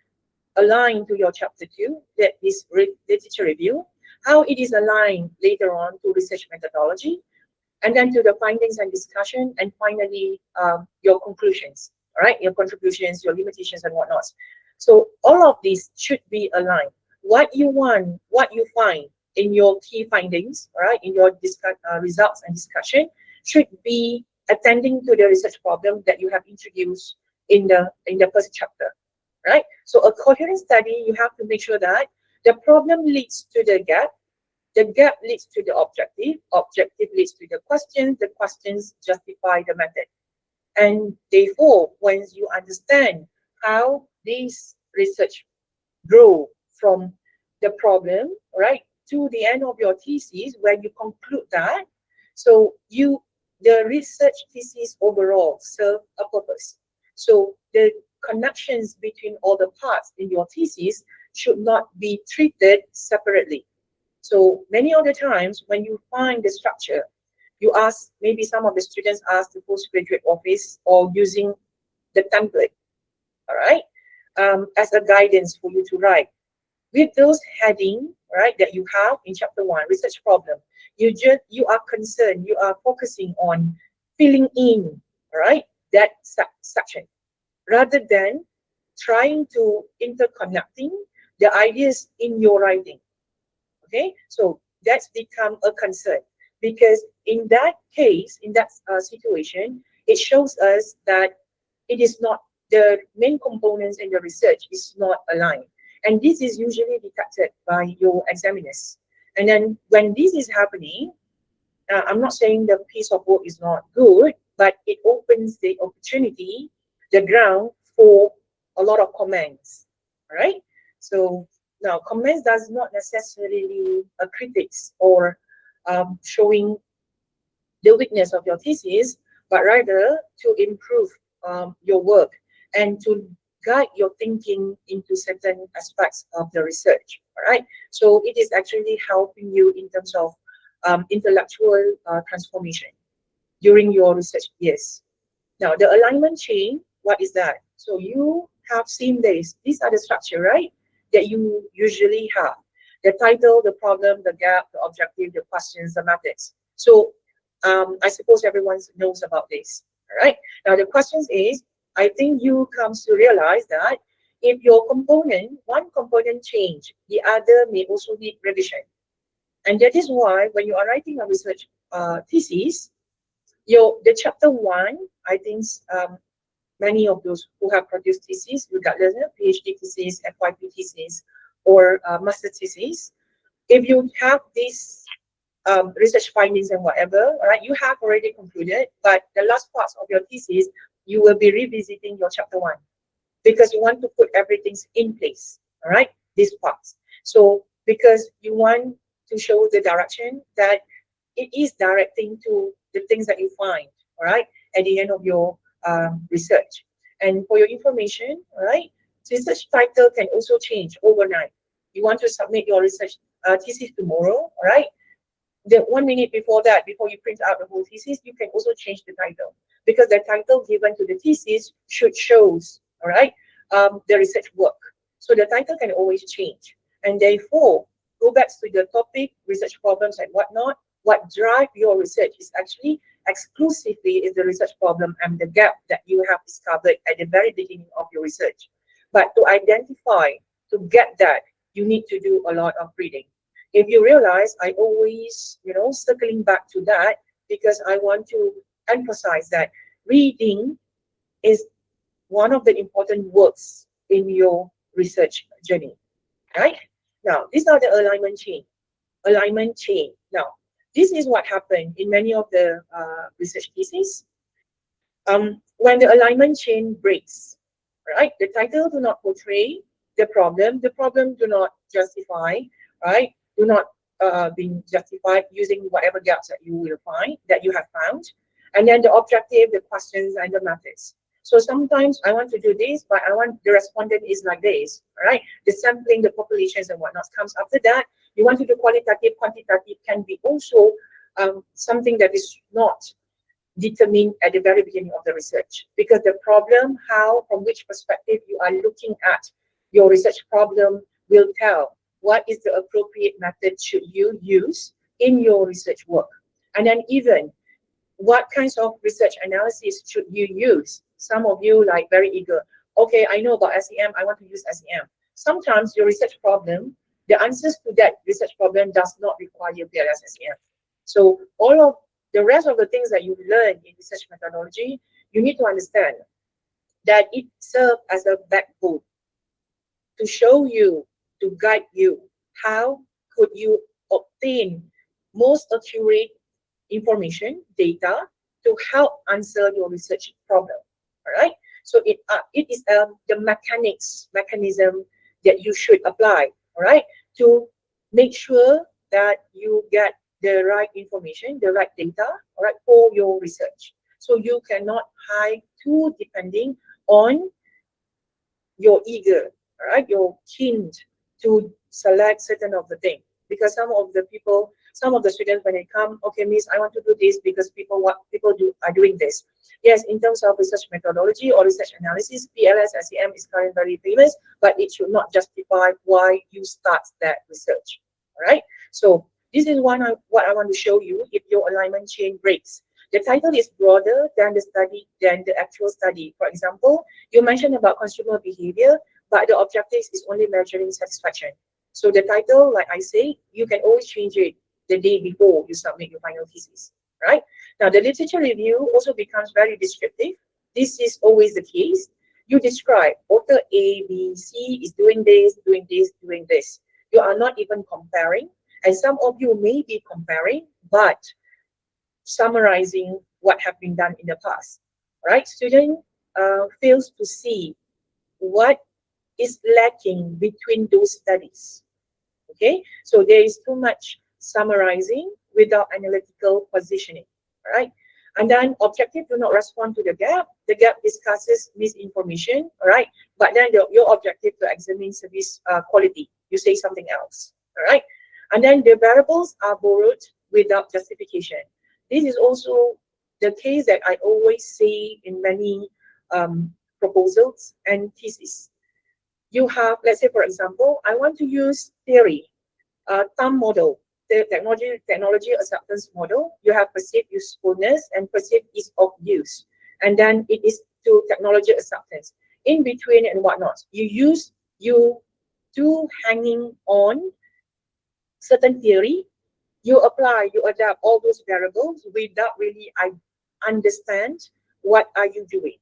align to your chapter 2, that is literature review, how it is aligned later on to research methodology, and then to the findings and discussion, and finally your conclusions, all right, your contributions, your limitations, and whatnot. So all of these should be aligned. What you want, what you find in your key findings, all right, in your results and discussion, should be attending to the research problem that you have introduced in the first chapter, right? So a coherent study, you have to make sure that the problem leads to the gap, The gap leads to the objective leads to the questions justify the method. And therefore, once you understand how this research grow from the problem, right, to the end of your thesis, when you conclude that, so the research thesis overall serve a purpose. So the connections between all the parts in your thesis should not be treated separately. So many of the times when you find the structure, you ask, maybe some of the students ask the postgraduate office or using the template, all right, as a guidance for you to write. With those heading, right, that you have in chapter 1, research problem, you are concerned, you are focusing on filling in, right, that section, rather than trying to interconnecting the ideas in your writing. Okay, so that's become a concern, because in that case, in that situation, it shows us that it is not, the main components in the research is not aligned. And this is usually detected by your examiners. And then when this is happening, I'm not saying the piece of work is not good, but it opens the opportunity, the ground for a lot of comments, right? So now comments does not necessarily a critics or showing the weakness of your thesis, but rather to improve your work and to guide your thinking into certain aspects of the research. All right. So it is actually helping you in terms of intellectual transformation during your research years. Now, the alignment chain, what is that? So you have seen this. These are the structure, right, that you usually have. The title, the problem, the gap, the objective, the questions, the methods. So I suppose everyone knows about this. All right. Now the question is, I think you come to realize that if your component, one component change, the other may also need revision. And that is why when you are writing a research thesis, the chapter 1, I think many of those who have produced thesis, regardless of PhD thesis, FYP thesis, or master thesis, if you have this research findings and whatever, right, you have already concluded, but the last parts of your thesis, you will be revisiting your chapter 1 because you want to put everything in place, all right, these parts. So because you want to show the direction that it is directing to the things that you find, all right, at the end of your research. And for your information, all right, research title can also change overnight. You want to submit your research thesis tomorrow, all right, the 1 minute before that, before you print out the whole thesis, you can also change the title, because the title given to the thesis should shows, all right, the research work. So the title can always change. And therefore, go back to the topic, research problems and whatnot. What drive your research is actually exclusively is the research problem and the gap that you have discovered at the very beginning of your research. But to identify, to get that, you need to do a lot of reading. If you realize, I always, circling back to that, because I want to emphasize that reading is one of the important works in your research journey, right? Now, these are the alignment chain. Alignment chain. Now, this is what happened in many of the research theses. When the alignment chain breaks, right? The title do not portray the problem do not justify, right? Do not be justified using whatever gaps that you will find, that you have found. And then the objective, the questions, and the methods. So sometimes I want to do this, but I want the respondent is like this, right? The sampling, the populations and whatnot comes after that. You want to do qualitative, quantitative can be also something that is not determined at the very beginning of the research, because the problem, how, from which perspective you are looking at your research problem will tell what is the appropriate method should you use in your research work. And then even what kinds of research analysis should you use? Some of you like very eager. Okay, I know about SEM, I want to use SEM. Sometimes your research problem, the answers to that research problem does not require PLS SEM. So all of the rest of the things that you learn in research methodology, you need to understand that it serves as a backbone to show you, to guide you, how could you obtain most accurate information, data, to help answer your research problem. All right. So it is the mechanism that you should apply. All right, to make sure that you get the right information, the right data, all right, for your research. So you cannot hide too depending on your eager, all right, you're keen to select certain of the thing. Because some of the people, some of the students when they come, okay, miss, I want to do this because people are doing this. Yes, in terms of research methodology or research analysis, PLS SEM is currently very famous, but it should not justify why you start that research. All right. So this is what I want to show you if your alignment chain breaks. The title is broader than the actual study. For example, you mentioned about consumer behavior, but the objective is only measuring satisfaction. So the title, like I say, you can always change it the day before you submit your final thesis, right? Now, the literature review also becomes very descriptive. This is always the case. You describe author A, B, C is doing this, doing this, doing this. You are not even comparing, and some of you may be comparing, but summarizing what have been done in the past. Right? Student fails to see what is lacking between those studies. Okay, so there is too much summarizing without analytical positioning. All right, and then objective do not respond to the gap. The gap discusses misinformation. All right, but then your objective to examine service quality. You say something else. All right, and then the variables are borrowed without justification. This is also the case that I always say in many proposals and thesis. You have, let's say, for example, I want to use theory, thumb model, the technology acceptance model. You have perceived usefulness and perceived ease of use, and then it is to technology acceptance. In between and whatnot, you do hanging on certain theory. You apply, you adapt all those variables without really I understand what are you doing,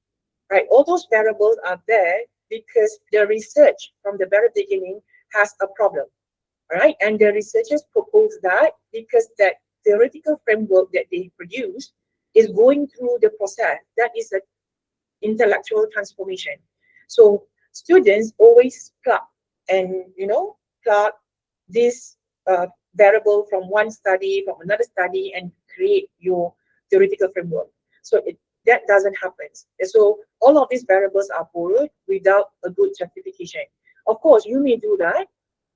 right? All those variables are there because the research from the very beginning has a problem, all right? And the researchers propose that because that theoretical framework that they produce is going through the process. That is an intellectual transformation. So students always plug and, plug this variable from one study, from another study, and create your theoretical framework. So that doesn't happen. So all of these variables are borrowed without a good justification. Of course, you may do that,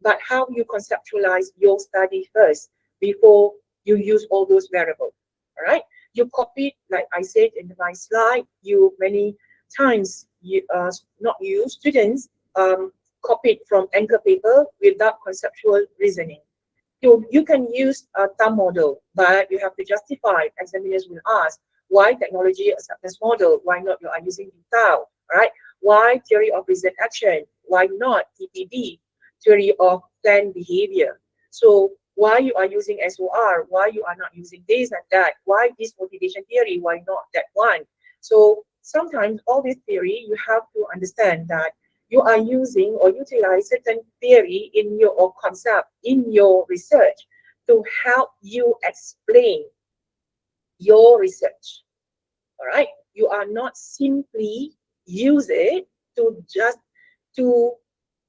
but how you conceptualize your study first before you use all those variables. All right. You copied, like I said in my slide, you many times not you students copied from anchor paper without conceptual reasoning. You can use a thumb model, but you have to justify. Examiners will ask, why technology acceptance model? Why not you are using DTAL? Right? Why theory of reason action? Why not TPB, theory of planned behavior? So why you are using SOR? Why you are not using this and that? Why this motivation theory? Why not that one? So sometimes all this theory, you have to understand that you are using or utilize certain theory in your or concept in your research to help you explain your research. All right, you are not simply use it to just to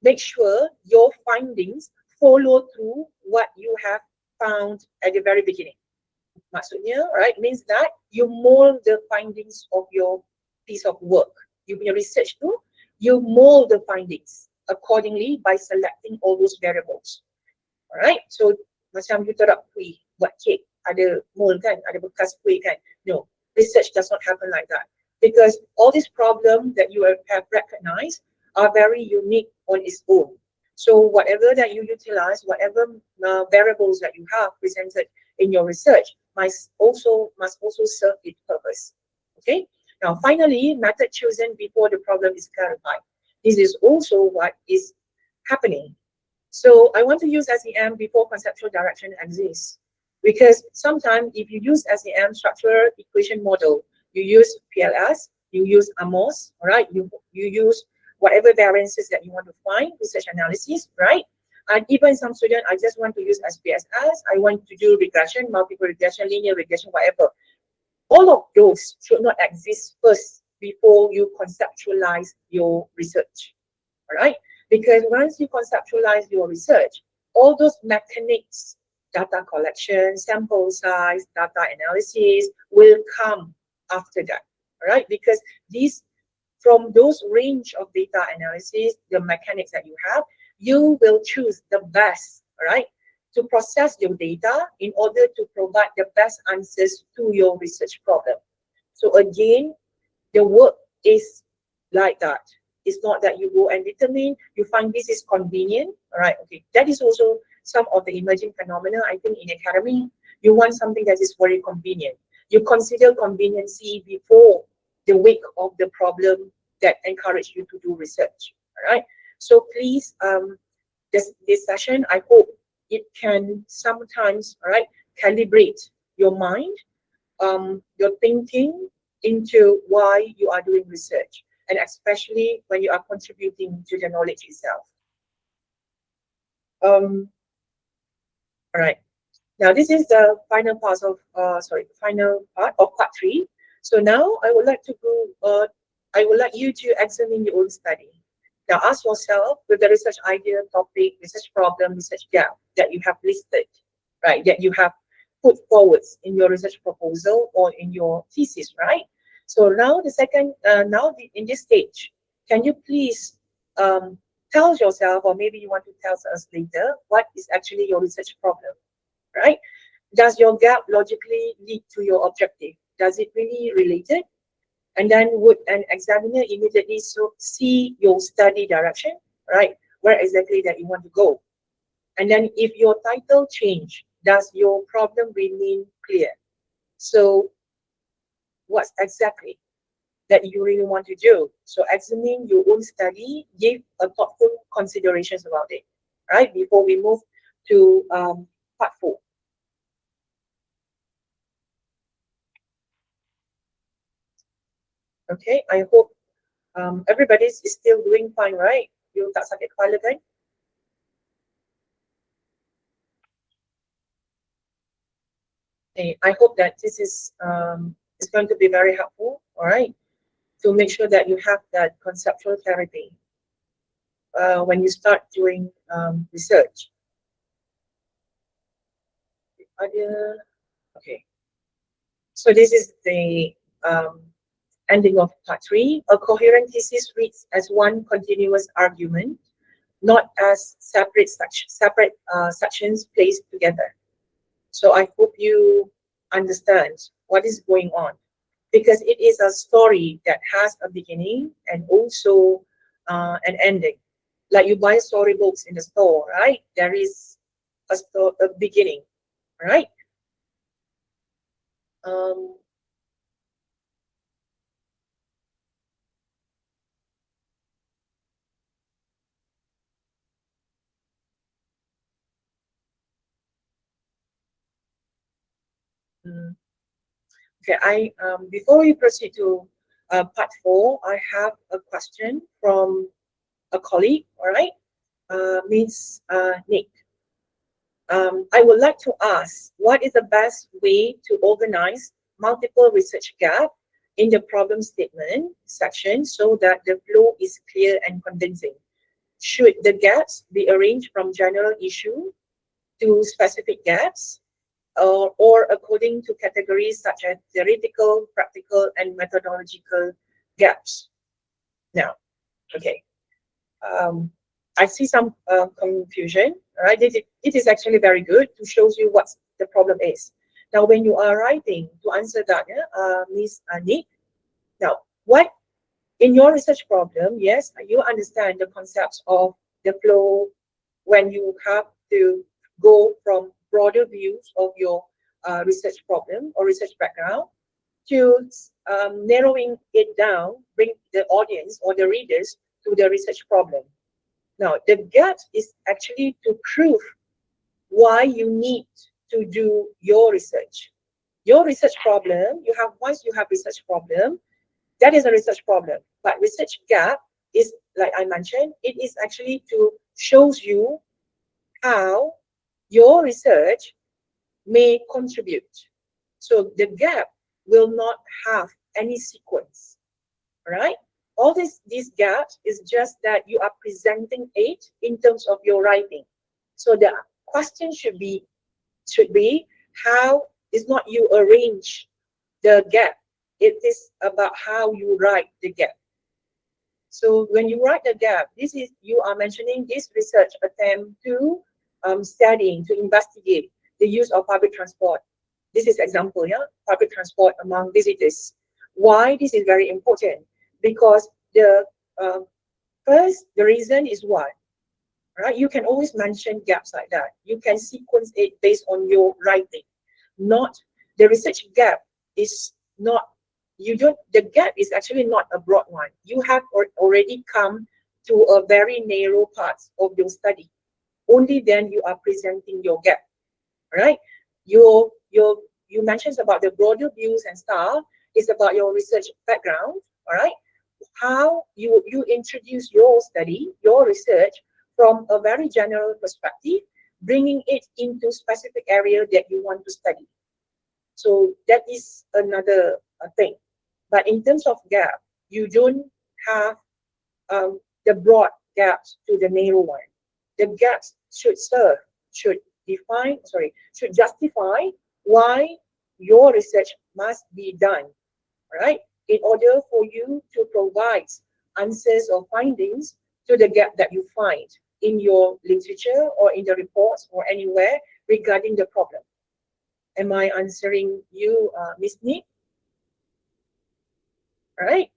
make sure your findings follow through what you have found at the very beginning. Maksudnya, right, means that you mold the findings of your piece of work. You punya research tu, you mold the findings accordingly by selecting all those variables. Alright, so macam you tak kuih, buat kek, ada mold kan, ada bekas kuih kan. No, research does not happen like that. Because all these problems that you have recognized are very unique on its own. So whatever that you utilize, whatever variables that you have presented in your research must also serve its purpose. Okay. Now, finally, method chosen before the problem is clarified. This is also what is happening. So I want to use SEM before conceptual direction exists. Because sometimes if you use SEM structural equation model, you use PLS, you use AMOS, right? You use whatever variances that you want to find, research analysis, right? And even some students, I just want to use SPSS, I want to do regression, multiple regression, linear regression, whatever. All of those should not exist first before you conceptualize your research. All right? Because once you conceptualize your research, all those mechanics, data collection, sample size, data analysis will come after that. All right? Because these, from those range of data analysis, the mechanics that you have, you will choose the best, all right, to process your data in order to provide the best answers to your research problem. So again, the work is like that. It's not that you go and determine, you find this is convenient, all right, okay. That is also some of the emerging phenomena, I think, in academy. You want something that is very convenient. You consider conveniency before the wake of the problem that encourage you to do research, all right. So please, this session, I hope it can sometimes, all right, calibrate your mind, your thinking into why you are doing research, and especially when you are contributing to the knowledge itself. All right. Now this is the final part of final part of part 3. So now I would like to go. I would like you to examine your own study. Now ask yourself with the research idea, topic, research problem, research gap that you have listed, right? That you have put forwards in your research proposal or in your thesis, right? So now the second, in this stage, can you please tell yourself, or maybe you want to tell us later, what is actually your research problem, right? Does your gap logically lead to your objective? Does it really related? And then would an examiner immediately see your study direction, right? Where exactly that you want to go? And then if your title change, does your problem remain clear? So what's exactly that you really want to do? So examine your own study, give a thoughtful considerations about it, right? Before we move to part 4. Okay, I hope everybody is still doing fine, right? You tak sakit kepala kan? Okay, I hope that this is going to be very helpful, all right, to make sure that you have that conceptual clarity when you start doing research. Okay, so this is the ending of part 3. A coherent thesis reads as one continuous argument, not as separate sections placed together. So I hope you understand what is going on, because it is a story that has a beginning and also an ending. Like you buy storybooks in the store, right? There is a beginning, right? Um, mm, okay, before we proceed to part 4, I have a question from a colleague, all right, Ms. Nick. I would like to ask, what is the best way to organize multiple research gaps in the problem statement section so that the flow is clear and convincing? Should the gaps be arranged from general issue to specific gaps, or according to categories such as theoretical, practical, and methodological gaps? Now, okay. I see some confusion, right? It is actually very good to show you what the problem is. Now, when you are writing to answer that, Ms. Nick, now, what in your research problem, yes, you understand the concepts of the flow when you have to go from broader views of your research problem or research background to narrowing it down, bring the audience or the readers to the research problem. Now, the gap is actually to prove why you need to do your research. Your research problem, once you have research problem, that is a research problem. But research gap is, like I mentioned, it is actually to shows you how your research may contribute. So the gap will not have any sequence, right? All these gaps is just that you are presenting it in terms of your writing. So the question should be how is not you arrange the gap. It is about how you write the gap. So when you write the gap, this is you are mentioning this research attempt to studying to investigate the use of public transport. This is example, yeah, public transport among visitors. Why this is very important? Because the first the reason is what, right? You can always mention gaps like that. You can sequence it based on your writing. Not the research gap is not, you don't, the gap is actually not a broad one. You have already come to a very narrow part of your study. Only then you are presenting your gap, right? You mentioned about the broader views and stuff. It's about your research background, all right? How you introduce your study, your research from a very general perspective, bringing it into specific area that you want to study. So that is another thing. But in terms of gap, you don't have the broad gaps to the narrow one. The gaps should serve, should justify why your research must be done, right? In order for you to provide answers or findings to the gap that you find in your literature or in the reports or anywhere regarding the problem. Am I answering you, Ms. Nick? All right,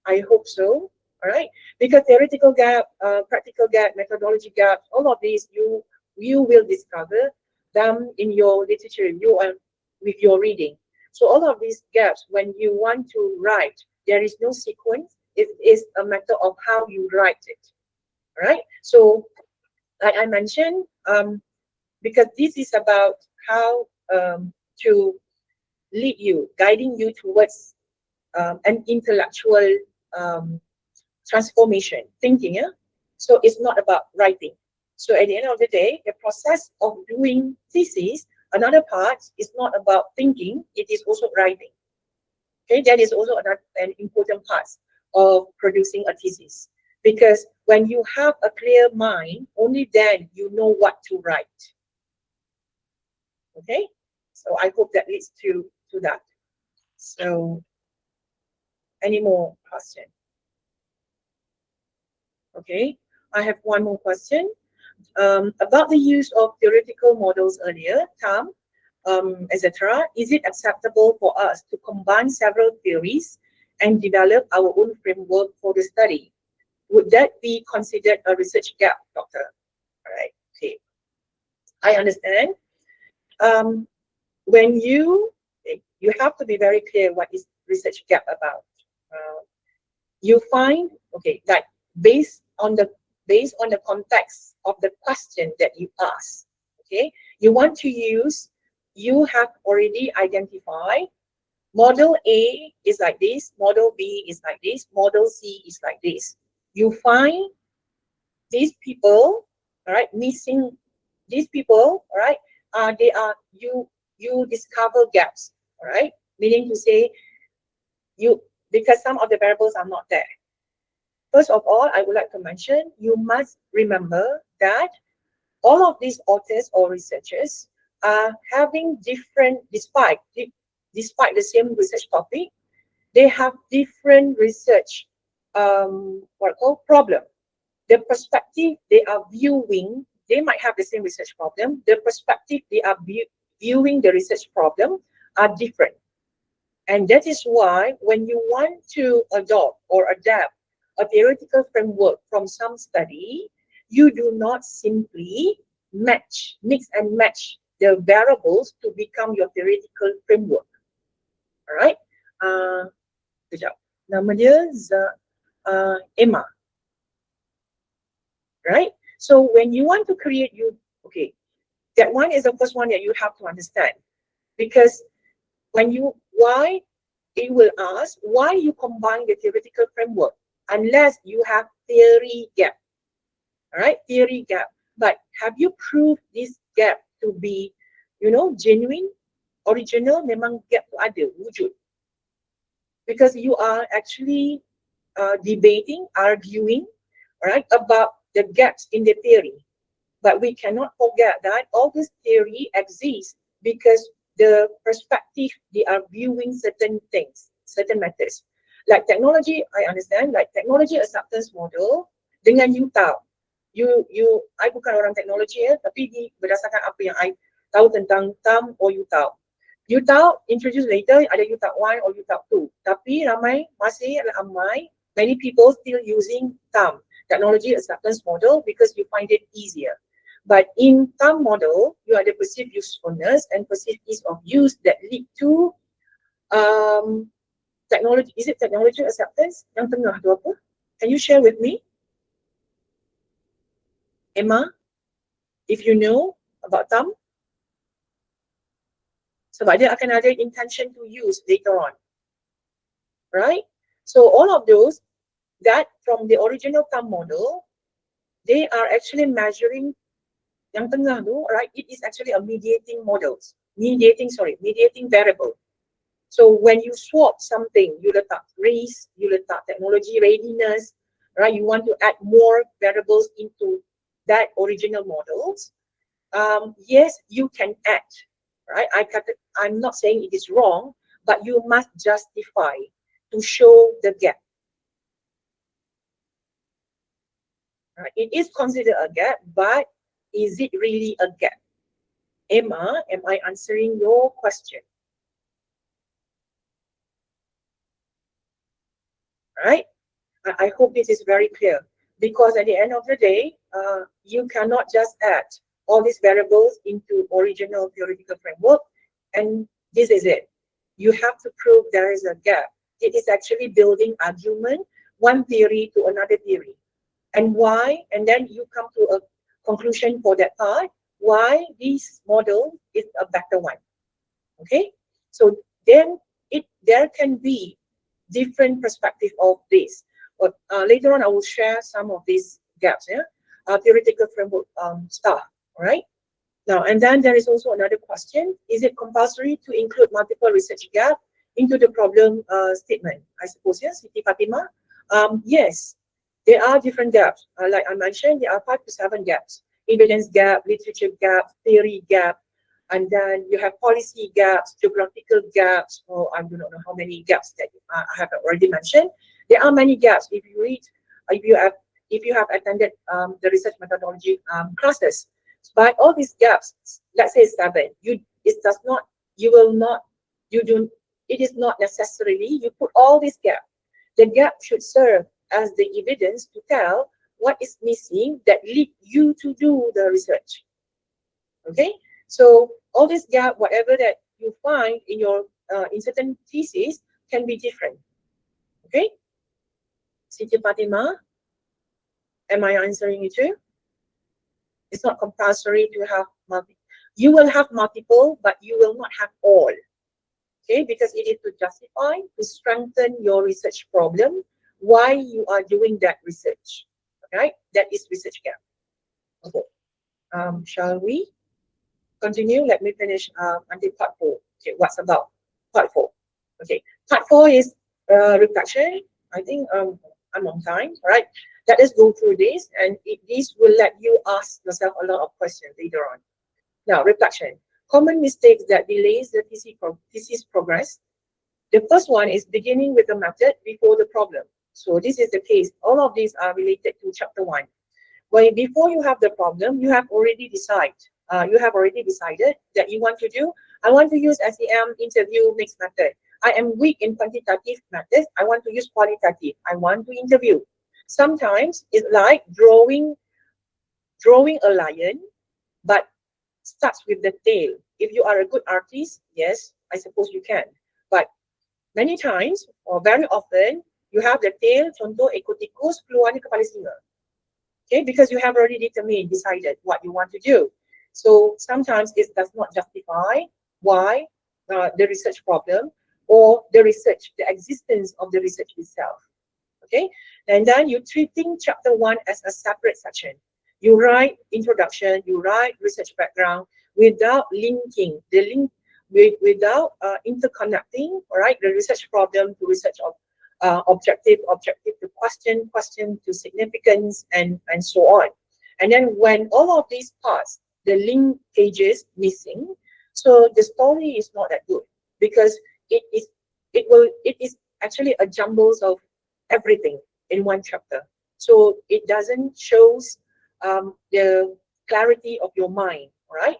I hope so. All right, because theoretical gap, practical gap, methodology gap, all of these you will discover them in your literature review and with your reading. So all of these gaps, when you want to write, there is no sequence. It is a matter of how you write it. All right. So like I mentioned, because this is about how to lead you, guiding you towards an intellectual transformation, thinking. Yeah? So it's not about writing. So at the end of the day, the process of doing thesis, another part is not about thinking, it is also writing. Okay, that is also an important part of producing a thesis. Because when you have a clear mind, only then you know what to write. Okay, so I hope that leads to that. So any more question? Okay, I have one more question. About the use of theoretical models earlier, Tam, etc. Is it acceptable for us to combine several theories and develop our own framework for the study? Would that be considered a research gap, Doctor? All right, okay. I understand. When you have to be very clear what is research gap about. You find, okay, that based on the context of the question that you ask, okay, you want to use, you have already identified model A is like this, model B is like this, model C is like this. You find these people, all right, missing these people, all right, they are, you discover gaps, all right, meaning to say you, because some of the variables are not there. First of all, I would like to mention, you must remember that all of these authors or researchers are having different, despite the same research topic, they have different research problem. The perspective they are viewing, they might have the same research problem. The perspective they are viewing the research problem are different. And that is why when you want to adopt or adapt a theoretical framework from some study, you do not simply mix and match the variables to become your theoretical framework. Alright? Kejap. Nama dia Emma. Right? So when you want to create okay, that one is the first one that you have to understand. Because when why it will ask why you combine the theoretical framework unless you have theory gap. All right, theory gap. But have you proved this gap to be, genuine, original? Memang gap tu ada, wujud. Because you are actually debating, arguing, right, about the gaps in the theory. But we cannot forget that all this theory exists because the perspective they are viewing certain things, certain matters. Like technology, I understand, like technology acceptance model, dengan you tahu, I bukan orang teknologi ya, tapi berdasarkan apa yang I tahu tentang TAM or you tahu. You tahu introduce later, ada you tahu 1 or you tahu 2. Tapi masih ramai, many people still using TAM, technology acceptance model, because you find it easier. But in TAM model, you have the perceived usefulness and perceived ease of use that lead to technology. Is it technology acceptance? Yang tengah tu apa? Can you share with me? Emma, if you know about TAM? Sebab dia akan ada intention to use later on. Right? So all of those, that from the original TAM model, they are actually measuring yang tengah tu, right? It is actually a mediating variable. So when you swap something, you letak race, you letak technology readiness, right? You want to add more variables into that original models. Yes, you can add, right? I'm not saying it is wrong, but you must justify to show the gap. Right? It is considered a gap, but is it really a gap? Emma, am I answering your question? Right? I hope this is very clear, because at the end of the day, you cannot just add all these variables into original theoretical framework and this is it. You have to prove there is a gap. It is actually building argument, one theory to another theory. And why? And then you come to a conclusion for that part, why this model is a better one. Okay? So then there can be different perspective of this. But later on, I will share some of these gaps, theoretical framework stuff, all right? Now, and then there is also another question. Is it compulsory to include multiple research gaps into the problem statement? I suppose, yes, Siti Fatima? Yes, there are different gaps. Like I mentioned, there are 5 to 7 gaps. Evidence gap, literature gap, theory gap, and then you have policy gaps, geographical gaps, or I do not know how many gaps that I have already mentioned. There are many gaps. If you read, if you have attended the research methodology classes, but all these gaps, let's say 7, it is not necessarily you put all these gaps. The gap should serve as the evidence to tell what is missing that lead you to do the research. Okay, so all this gap, whatever that you find in your in certain thesis, can be different. Okay, Siti Fatima, am I answering you too? It's not compulsory to have multiple. You will have multiple, but you will not have all. Okay, because it is to justify, to strengthen your research problem, why you are doing that research. Right, that is research gap. Okay, shall we continue? Let me finish until part 4. Okay, what's about part 4? Okay, part 4 is reflection. I think I'm on time. All right, let us go through this, and this will let you ask yourself a lot of questions later on. Now, reflection. Common mistakes that delays the thesis progress. The first one is beginning with the method before the problem. So this is the case. All of these are related to chapter 1. When before you have the problem, you have already decided. That you want to do. I want to use SEM interview mixed method. I am weak in quantitative methods. I want to use qualitative. I want to interview. Sometimes it's like drawing a lion, but starts with the tail. If you are a good artist, yes, I suppose you can. But many times, or very often, you have the tail, contoh ekor tikus, keluarnya kepala singa. Okay, because you have already decided what you want to do. So sometimes it does not justify why the research problem or the existence of the research itself. Okay, and then you're treating chapter 1 as a separate section. You write introduction, you write research background without linking the link without interconnecting, all right, the research problem to research objective, objective to question, question to significance, and so on. And then when all of these parts, the linkages missing, so the story is not that good because it is actually a jumbles of everything in one chapter. So it doesn't shows the clarity of your mind, all right?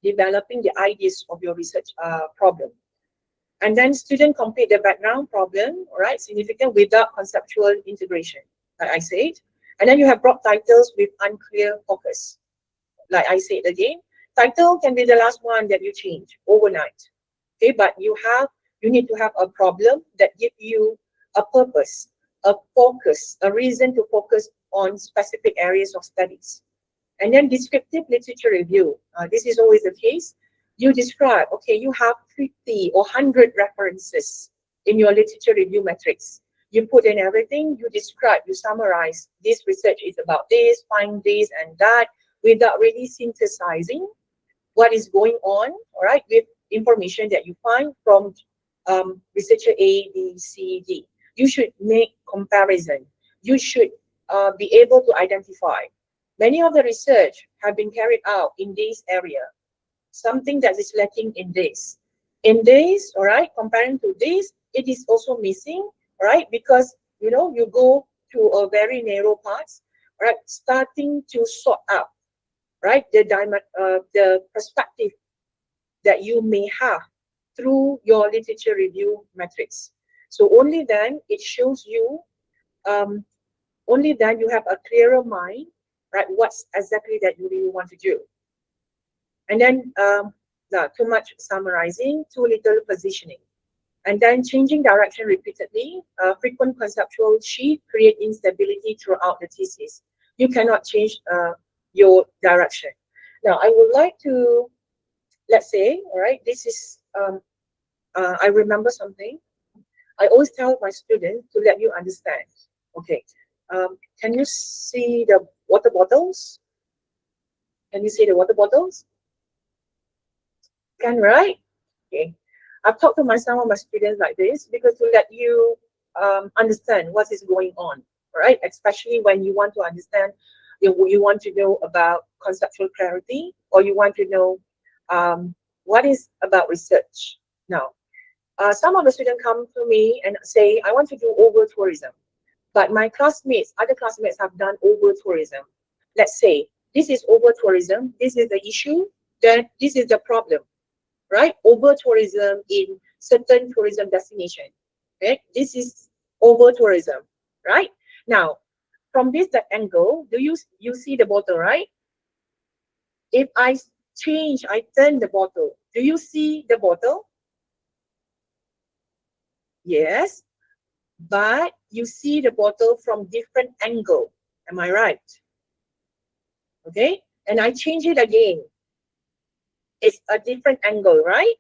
Developing the ideas of your research problem. And then student complete the background problem, all right, significant without conceptual integration, like I said. And then you have broad titles with unclear focus. Like I said again, title can be the last one that you change overnight. Okay, but you need to have a problem that give you a purpose, a focus, a reason to focus on specific areas of studies. And then descriptive literature review. This is always the case. You describe, okay, you have 50 or 100 references in your literature review matrix. You put in everything, you describe, you summarize, this research is about this, find this and that, without really synthesizing what is going on, all right, with information that you find from researcher A, B, C, D. You should make comparison. You should be able to identify. Many of the research have been carried out in this area. Something that is lacking in this. In this, all right, comparing to this, it is also missing, right? Because, you know, you go to a very narrow path, right? Starting to sort out, right? The perspective that you may have through your literature review matrix. So only then it shows you, only then you have a clearer mind, right? What's exactly that you really want to do. And then too much summarizing, too little positioning. And then changing direction repeatedly, frequent conceptual shift create instability throughout the thesis. You cannot change your direction. Now, I would like to, let's say, all right, this is, I remember something. I always tell my students to let you understand. Okay, can you see the water bottles? Can you see the water bottles? Can, right? Okay. I've talked to some of my students like this because to let you understand what is going on, right? Especially when you want to understand, you want to know about conceptual clarity, or you want to know what is about research. Now, some of the students come to me and say, I want to do over tourism, but my classmates, other classmates have done over tourism. Let's say this is over tourism, this is the issue, then this is the problem. Right, over tourism in certain tourism destination. Okay, this is over tourism. Right now, from this angle, do you see the bottle? Right. If I change, I turn the bottle. Do you see the bottle? Yes, but you see the bottle from different angle. Am I right? Okay, and I change it again. It's a different angle, right?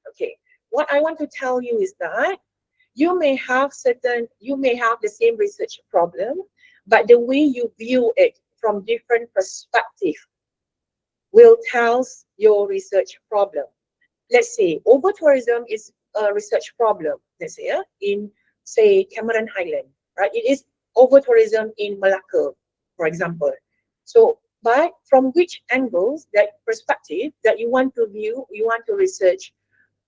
Okay, what I want to tell you is that you may have the same research problem, but the way you view it from different perspective will tell your research problem. Let's say over tourism is a research problem. Let's say in say Cameron Highland, right? It is over tourism in Malacca, for example. So, but from which angles, that perspective that you want to view, you want to research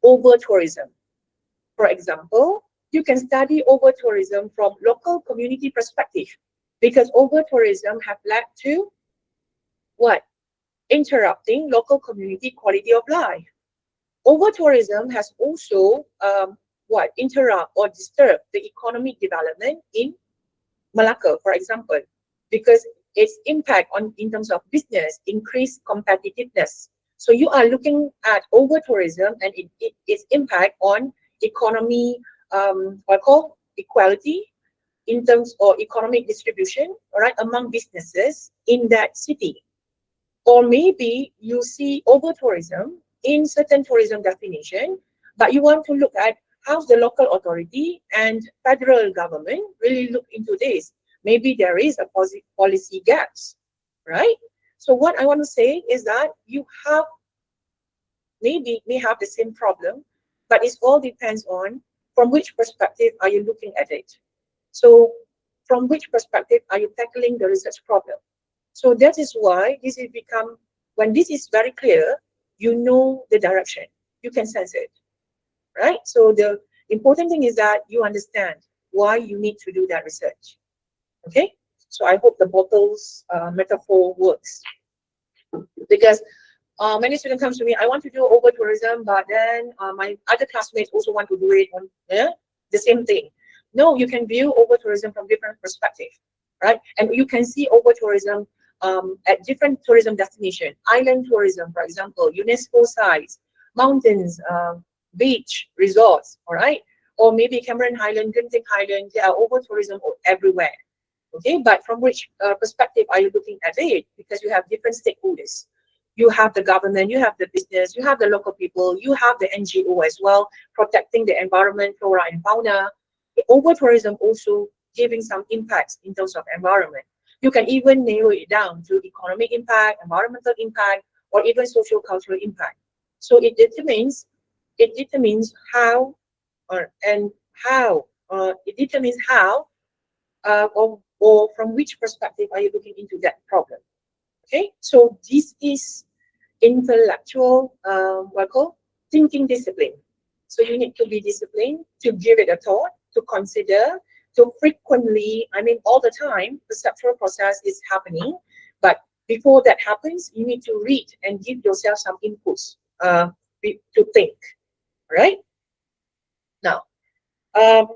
over tourism. For example, you can study over tourism from local community perspective, because over tourism have led to what? Interrupting local community quality of life. Over tourism has also interrupt or disturb the economic development in Malacca, for example, because its impact on in terms of business increased competitiveness. So you are looking at over tourism and its impact on economy, what I call equality in terms of economic distribution, right, among businesses in that city. Or maybe you see over tourism in certain tourism definition, but you want to look at how the local authority and federal government really look into this. Maybe there is a policy gaps. right? So what I want to say is that you have may have the same problem, but it all depends on from which perspective are you looking at it. So from which perspective are you tackling the research problem? So that is why this is become, when this is very clear, you know the direction, you can sense it, right? So the important thing is that you understand why you need to do that research. Okay, so I hope the bottles metaphor works, because many students come to me, I want to do over tourism, but then my other classmates also want to do it on the same thing. No, you can view over tourism from different perspective, right? And you can see over tourism at different tourism destination. Island tourism, for example, UNESCO sites, mountains, beach, resorts, all right? Or maybe Cameron Highland, Genting Highland, there are over tourism everywhere. Okay, but from which perspective are you looking at it? Because you have different stakeholders. You have the government, you have the business, you have the local people, you have the NGO as well, protecting the environment, flora and fauna. Over tourism also giving some impacts in terms of environment. You can even narrow it down to economic impact, environmental impact, or even social cultural impact. So it determines how and how it determines how or from which perspective are you looking into that problem. Okay, so this is intellectual what I call thinking discipline. So you need to be disciplined to give it a thought, to consider, to frequently, I mean all the time, the perceptual process is happening. But before that happens, you need to read and give yourself some inputs to think. Right? Now, um,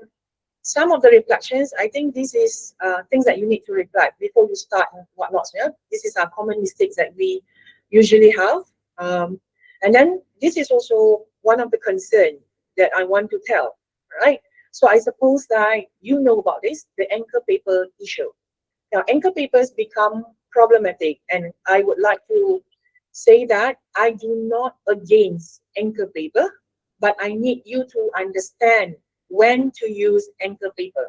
some of the reflections, I think this is things that you need to reflect before you start and whatnot. Yeah? This is our common mistakes that we usually have. And then this is also one of the concerns that I want to tell, right? So I suppose that you know about this, the anchor paper issue. Now, anchor papers become problematic, and I would like to say that I do not against anchor paper, but I need you to understand when to use anchor paper.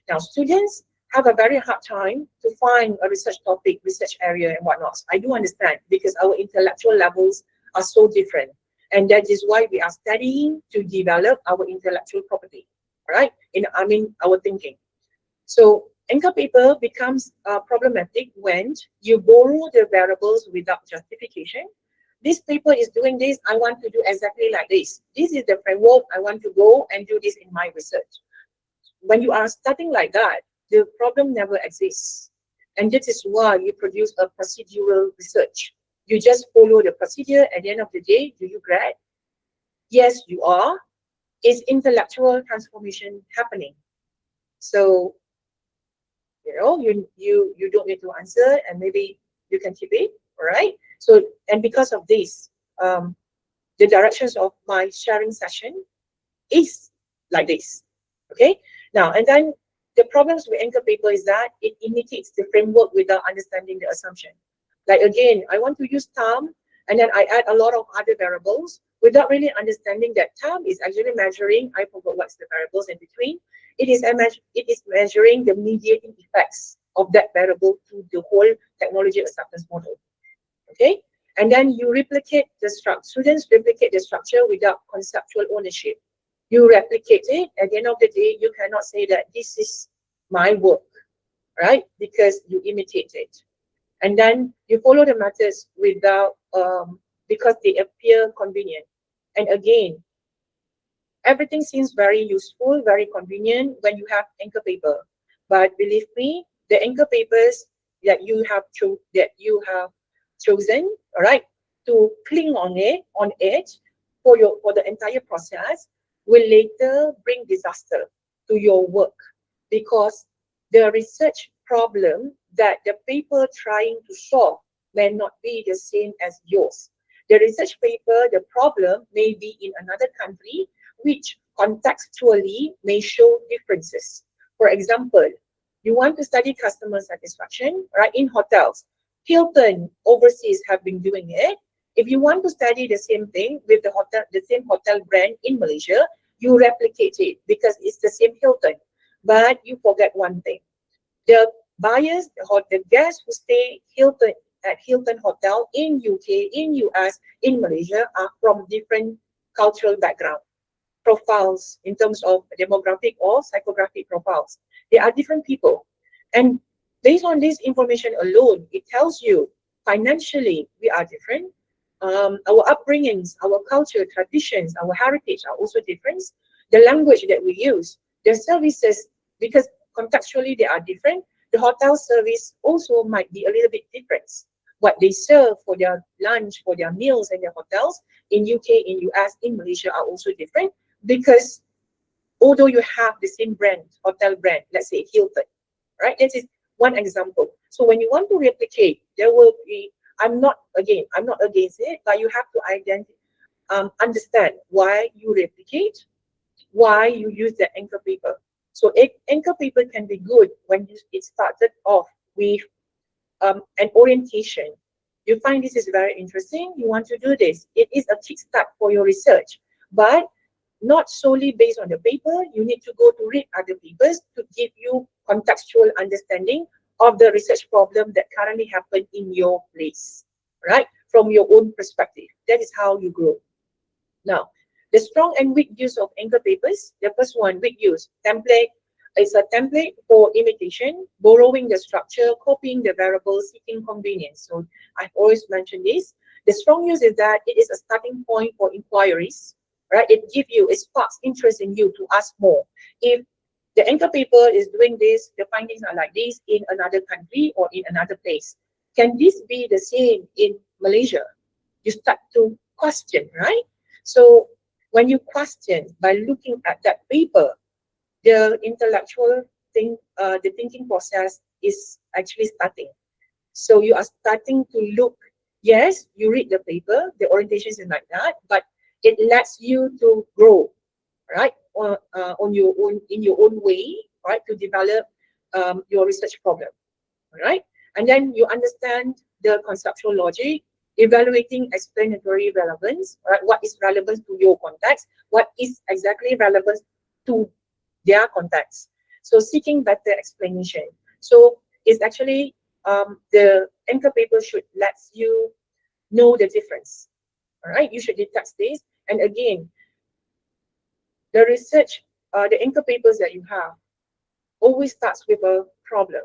Now, students have a very hard time to find a research topic, research area, and whatnot. I do understand because our intellectual levels are so different. And that is why we are studying to develop our intellectual property, right? I mean, our thinking. So anchor paper becomes problematic when you borrow the variables without justification. This paper is doing this, I want to do exactly like this. This is the framework, I want to go and do this in my research. When you are starting like that, the problem never exists. And this is why you produce a procedural research. You just follow the procedure. At the end of the day, do you grad? Yes, you are. Is intellectual transformation happening? So you don't need to answer, and maybe you can keep it, all right? So, and because of this, the directions of my sharing session is like this, okay? Now, and then the problems with anchor paper is that it imitates the framework without understanding the assumption. Like again, I want to use term, and then I add a lot of other variables without really understanding that term is actually measuring, I forgot what's the variables in between. It is measuring the mediating effects of that variable to the whole technology acceptance model. Okay? And then you replicate the structure. Students replicate the structure without conceptual ownership. You replicate it. At the end of the day, you cannot say that this is my work, right? Because you imitate it. And then you follow the methods without, because they appear convenient. And again, everything seems very useful, very convenient when you have anchor paper. But believe me, the anchor papers that you have chosen, all right, to cling on it for the entire process will later bring disaster to your work, because the research problem that the paper trying to solve may not be the same as yours. The research paper, the problem may be in another country, which contextually may show differences. For example, you want to study customer satisfaction, right? In hotels, Hilton overseas have been doing it. If you want to study the same thing with the same hotel brand in Malaysia, you replicate it because it's the same Hilton. But you forget one thing. The buyers, the guests who stay at Hilton Hotel in UK, in US, in Malaysia are from different cultural background profiles in terms of demographic or psychographic profiles. They are different people. And based on this information alone, it tells you financially we are different. Our upbringings, our culture, traditions, our heritage are also different. The language that we use, the services, because contextually they are different, the hotel service also might be a little bit different. What they serve for their lunch, for their meals in their hotels in UK, in US, in Malaysia are also different because although you have the same brand, hotel brand, let's say Hilton, right? This is one example. So when you want to replicate, there will be, I'm not against it, but you have to understand why you replicate, why you use the anchor paper. So anchor paper can be good when it started off with an orientation. You find this is very interesting, you want to do this. It is a kickstart for your research, but not solely based on the paper. You need to go to read other papers to give you contextual understanding of the research problem that currently happen in your place, right? From your own perspective. That is how you grow. Now, the strong and weak use of anchor papers. The first one, weak use, template. It's a template for imitation, borrowing the structure, copying the variables, seeking convenience. So I've always mentioned this. The strong use is that it is a starting point for inquiries, right? It sparks interest in you to ask more. If the anchor paper is doing this, the findings are like this in another country or in another place. Can this be the same in Malaysia? You start to question, right? So when you question by looking at that paper, the intellectual the thinking process is actually starting. So you are starting to look, yes, you read the paper, the orientation is like that, but it lets you to grow, right, on your own, in your own way, right, to develop your research problem, right? And then you understand the conceptual logic, evaluating explanatory relevance, right? What is relevant to your context? What is exactly relevant to their context? So seeking better explanation. So it's actually the anchor paper should let you know the difference. All right, you should detect this. And again, the research, the anchor papers that you have always starts with a problem.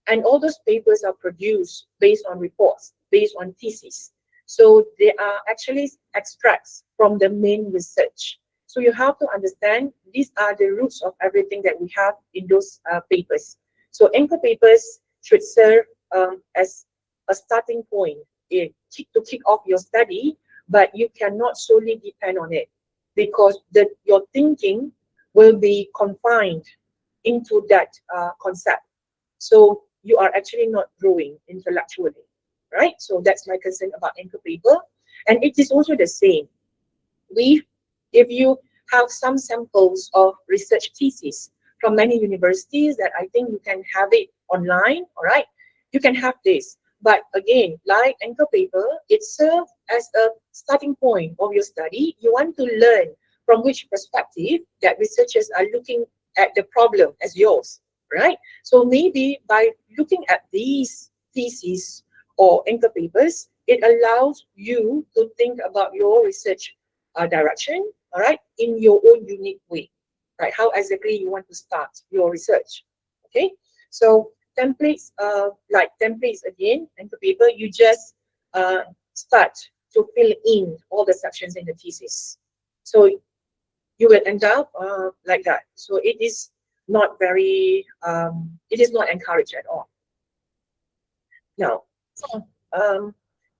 And all those papers are produced based on reports, based on theses. So they are actually extracts from the main research. So you have to understand these are the roots of everything that we have in those papers. So anchor papers should serve as a starting point to kick off your study, but you cannot solely depend on it because your thinking will be confined into that concept. So you are actually not growing intellectually, right? So that's my concern about anchor paper. And it is also the same. If you have some samples of research theses from many universities that I think you can have it online, all right? You can have this. But again, like anchor paper, it serves as a starting point of your study. You want to learn from which perspective that researchers are looking at the problem as yours, right? So maybe by looking at these theses or anchor papers, it allows you to think about your research direction, all right, in your own unique way, right? How exactly you want to start your research, okay? So templates, like templates again, anchor paper, you just start to fill in all the sections in the thesis. So you will end up like that. So it is not very, it is not encouraged at all. Now,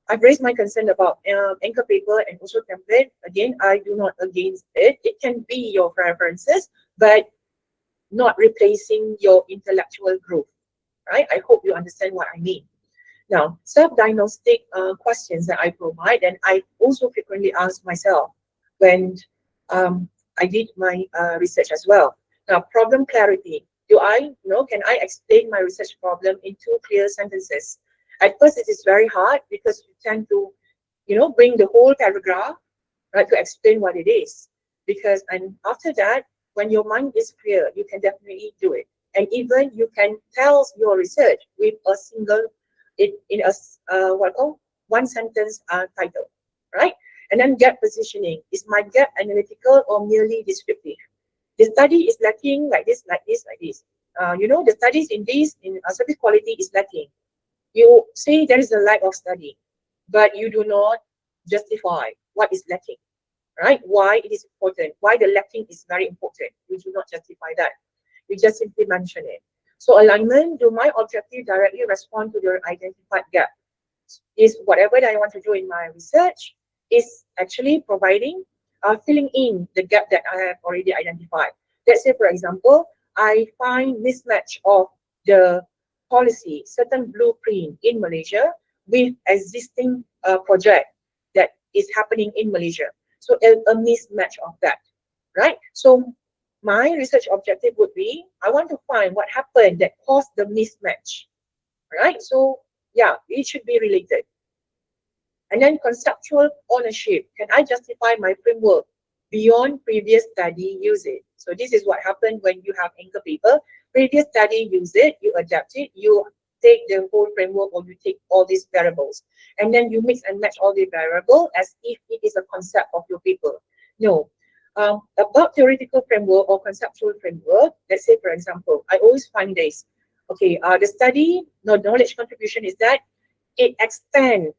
I've raised my concern about anchor paper and also template. Again, I do not against it. It can be your preferences, but not replacing your intellectual growth, right? I hope you understand what I mean. Now, self-diagnostic questions that I provide, and I also frequently ask myself when I did my research as well. Now, problem clarity. Can I explain my research problem in 2 clear sentences? At first, it is very hard because you tend to, bring the whole paragraph, right, to explain what it is. And after that, when your mind is clear, you can definitely do it. And even you can tell your research with a single, in a one sentence title, right? And then gap positioning. Is my gap analytical or merely descriptive? The study is lacking like this, like this, like this. The studies in service quality is lacking. You say there is a lack of study, but you do not justify what is lacking, right? Why it is important, why the lacking is very important. You do not justify that. You just simply mention it. So alignment, do my objective directly respond to the identified gap? Is whatever that I want to do in my research is actually filling in the gap that I have already identified. Let's say, for example, I find mismatch of the policy, certain blueprint in Malaysia with existing project that is happening in Malaysia. So a mismatch of that, right? So my research objective would be, I want to find what happened that caused the mismatch, right? So yeah, it should be related. And then conceptual ownership. Can I justify my framework beyond previous study use it? So this is what happened when you have anchor paper. Previous study use it, you adapt it, you take the whole framework or you take all these variables. And then you mix and match all the variables as if it is a concept of your paper. No. About theoretical framework or conceptual framework, let's say, for example, I always find this. Okay, the study, knowledge contribution is that it expand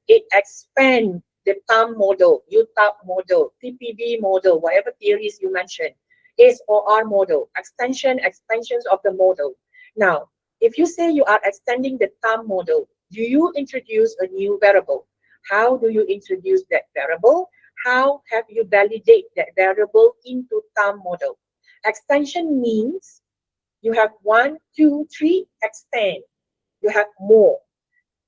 the TAM model, UTAP model, TPB model, whatever theories you mentioned, is or R model, expansions of the model. Now, if you say you are extending the TAM model, do you introduce a new variable? How do you introduce that variable? How have you validate that variable into TAM model? Extension means you have 1, 2, 3, extend. You have more.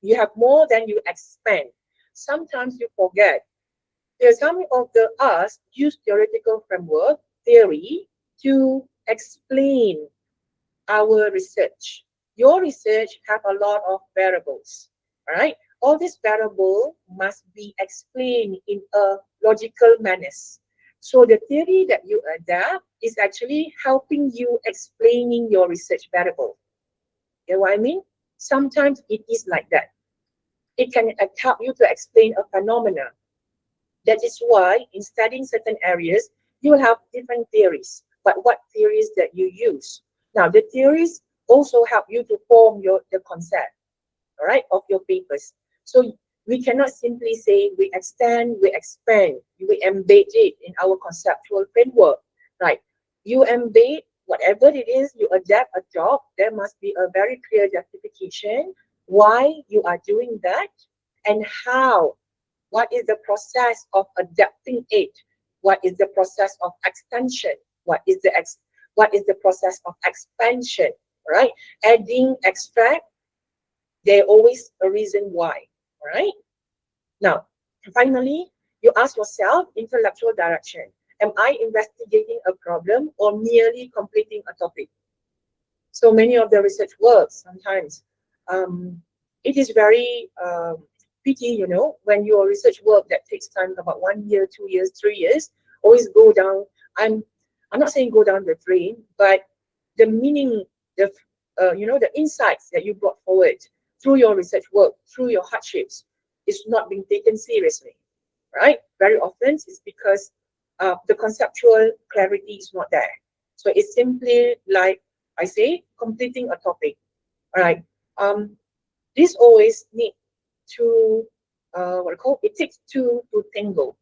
You have more than you expand. Sometimes you forget. Some of us use theoretical framework, theory, to explain our research. Your research have a lot of variables, right? All these variables must be explained in a logical manner. So the theory that you adapt is actually helping you explaining your research variable. You know what I mean? Sometimes it is like that. It can help you to explain a phenomena. That is why in studying certain areas, you will have different theories. But what theories that you use? Now, the theories also help you to form the concept, all right, of your papers. So we cannot simply say we extend, we expand, we embed it in our conceptual framework, right? You embed whatever it is, you adapt a job, there must be a very clear justification why you are doing that and how. What is the process of adapting it? What is the process of extension? What is the process of expansion? Right? Adding, extract, there always a reason why. Right? Now, finally, you ask yourself intellectual direction. Am I investigating a problem or merely completing a topic? So many of the research works sometimes it is very pity, when your research work that takes time about 1 year, 2 years, 3 years, always go down. I'm not saying go down the drain, but the meaning, the insights that you brought forward through your research work, through your hardships, is not being taken seriously, right? Very often it's because the conceptual clarity is not there. So it's simply like I say, completing a topic. All right. This always need to it takes two to tango.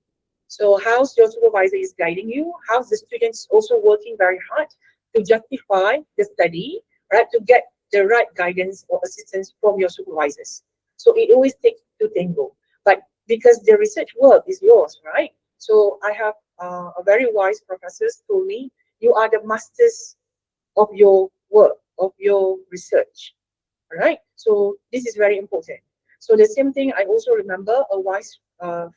So how's your supervisor is guiding you? How's the students also working very hard to justify the study, right? To get the right guidance or assistance from your supervisors. So it always takes to tango. But because the research work is yours, right? So I have a very wise professors told me, you are the masters of your work, of your research. All right. So this is very important. So the same thing, I also remember a wise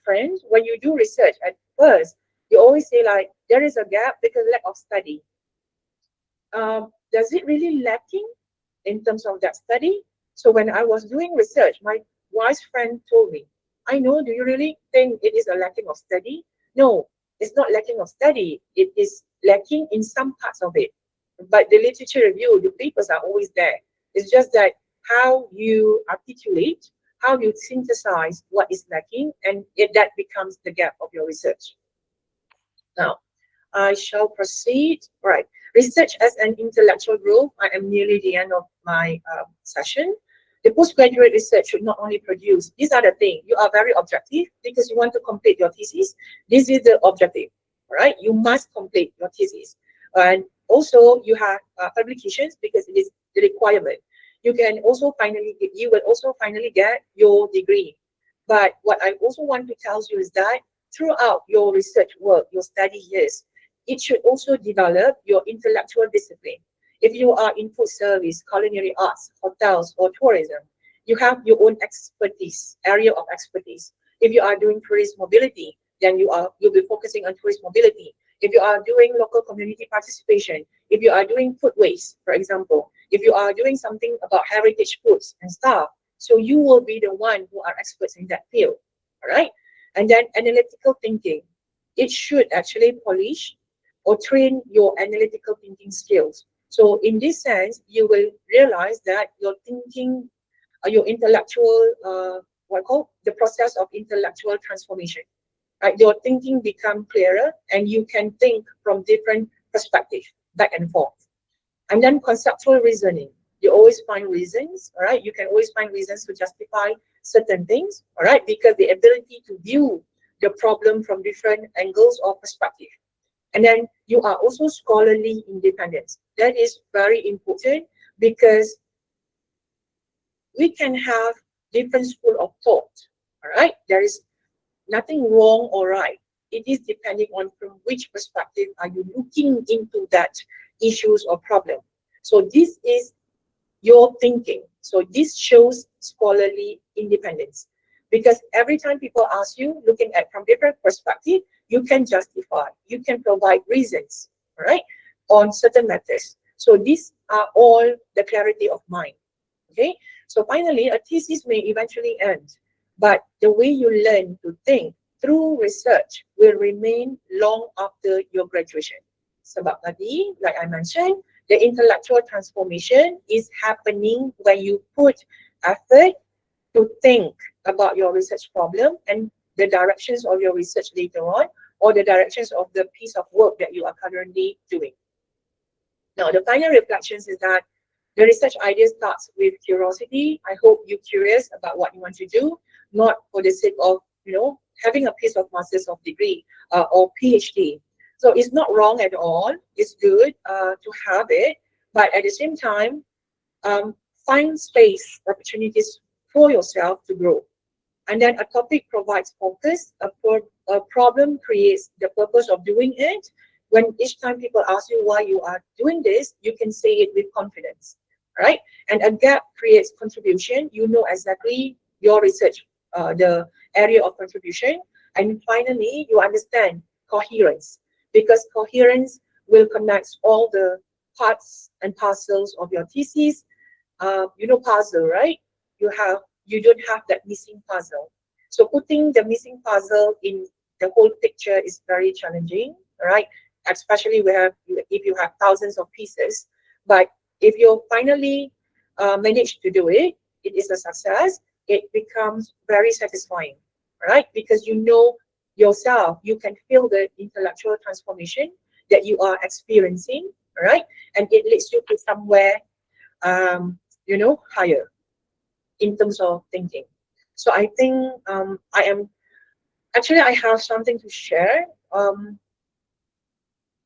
friend, when you do research at first, you always say like, there is a gap because lack of study. Does it really lacking in terms of that study? So when I was doing research, my wise friend told me, I know, do you really think it is a lacking of study? No, it's not lacking of study. It is lacking in some parts of it, but the literature review, the papers are always there. It's just that how you articulate, how you synthesize what is lacking, and that becomes the gap of your research. Now, I shall proceed. Right. Research as an intellectual growth. I am nearly the end of my session. The postgraduate research should not only produce, these are the things, you are very objective because you want to complete your thesis. This is the objective, right? You must complete your thesis. And also you have publications because it is the requirement. You will also finally get your degree. But what I also want to tell you is that throughout your research work, your study years, it should also develop your intellectual discipline. If you are in food service, culinary arts, hotels, or tourism, you have your own expertise, area of expertise. If you are doing tourist mobility, then you'll be focusing on tourist mobility. If you are doing local community participation, if you are doing food waste, for example, if you are doing something about heritage foods and stuff, so you will be the one who are experts in that field, all right? And then analytical thinking. It should actually polish or train your analytical thinking skills. So in this sense, you will realize that your thinking, your intellectual, the process of intellectual transformation. Right? Your thinking become clearer and you can think from different perspectives, back and forth. And then conceptual reasoning. You always find reasons, all right? You can always find reasons to justify certain things, all right? Because the ability to view the problem from different angles or perspective. And then you are also scholarly independence. That is very important because we can have different school of thought, all right? There is nothing wrong or right. It is depending on from which perspective are you looking into that issues or problem. So this is your thinking. So this shows scholarly independence. Because every time people ask you, looking at from different perspective, you can justify, you can provide reasons, all right, on certain matters. So these are all the clarity of mind. Okay. So finally, a thesis may eventually end, but the way you learn to think through research will remain long after your graduation. Sebab tadi, like I mentioned, the intellectual transformation is happening when you put effort to think about your research problem and the directions of your research later on, or the directions of the piece of work that you are currently doing. Now, the final reflections is that the research idea starts with curiosity. I hope you're curious about what you want to do, not for the sake of, having a piece of master's of degree or PhD. So it's not wrong at all. It's good to have it, but at the same time, find space, opportunities for yourself to grow. And then a topic provides focus, a problem creates the purpose of doing it. When each time people ask you why you are doing this, you can say it with confidence, right? And a gap creates contribution. You know exactly your research, the area of contribution. And finally, you understand coherence, because coherence will connect all the parts and parcels of your thesis. Puzzle, right? You don't have that missing puzzle. So putting the missing puzzle in the whole picture is very challenging, right? Especially if you have thousands of pieces. But if you finally manage to do it, it is a success. It becomes very satisfying, right? Because you know yourself, you can feel the intellectual transformation that you are experiencing, right? And it leads you to somewhere, higher in terms of thinking. So I think I have something to share.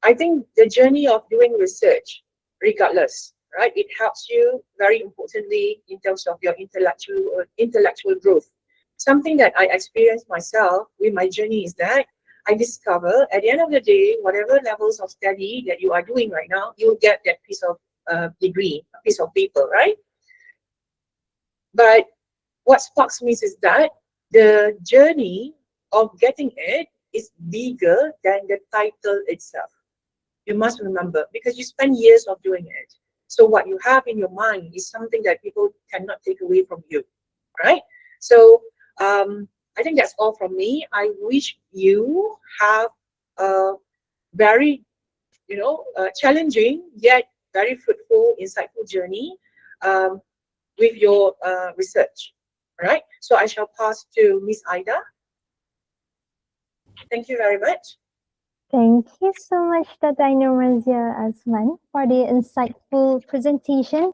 I think the journey of doing research, regardless, right, it helps you very importantly in terms of your intellectual growth. Something that I experienced myself with my journey is that I discover at the end of the day, whatever levels of study that you are doing right now, you'll get that piece of degree, a piece of paper, right? But what sparks me is that the journey of getting it is bigger than the title itself. You must remember, because you spend years of doing it. So what you have in your mind is something that people cannot take away from you, right? So I think that's all from me. I wish you have a very, challenging yet very fruitful, insightful journey with your research. All right. So I shall pass to Miss Ida. Thank you very much. Thank you so much, Dr. Inoormaziah Azman, for the insightful presentation.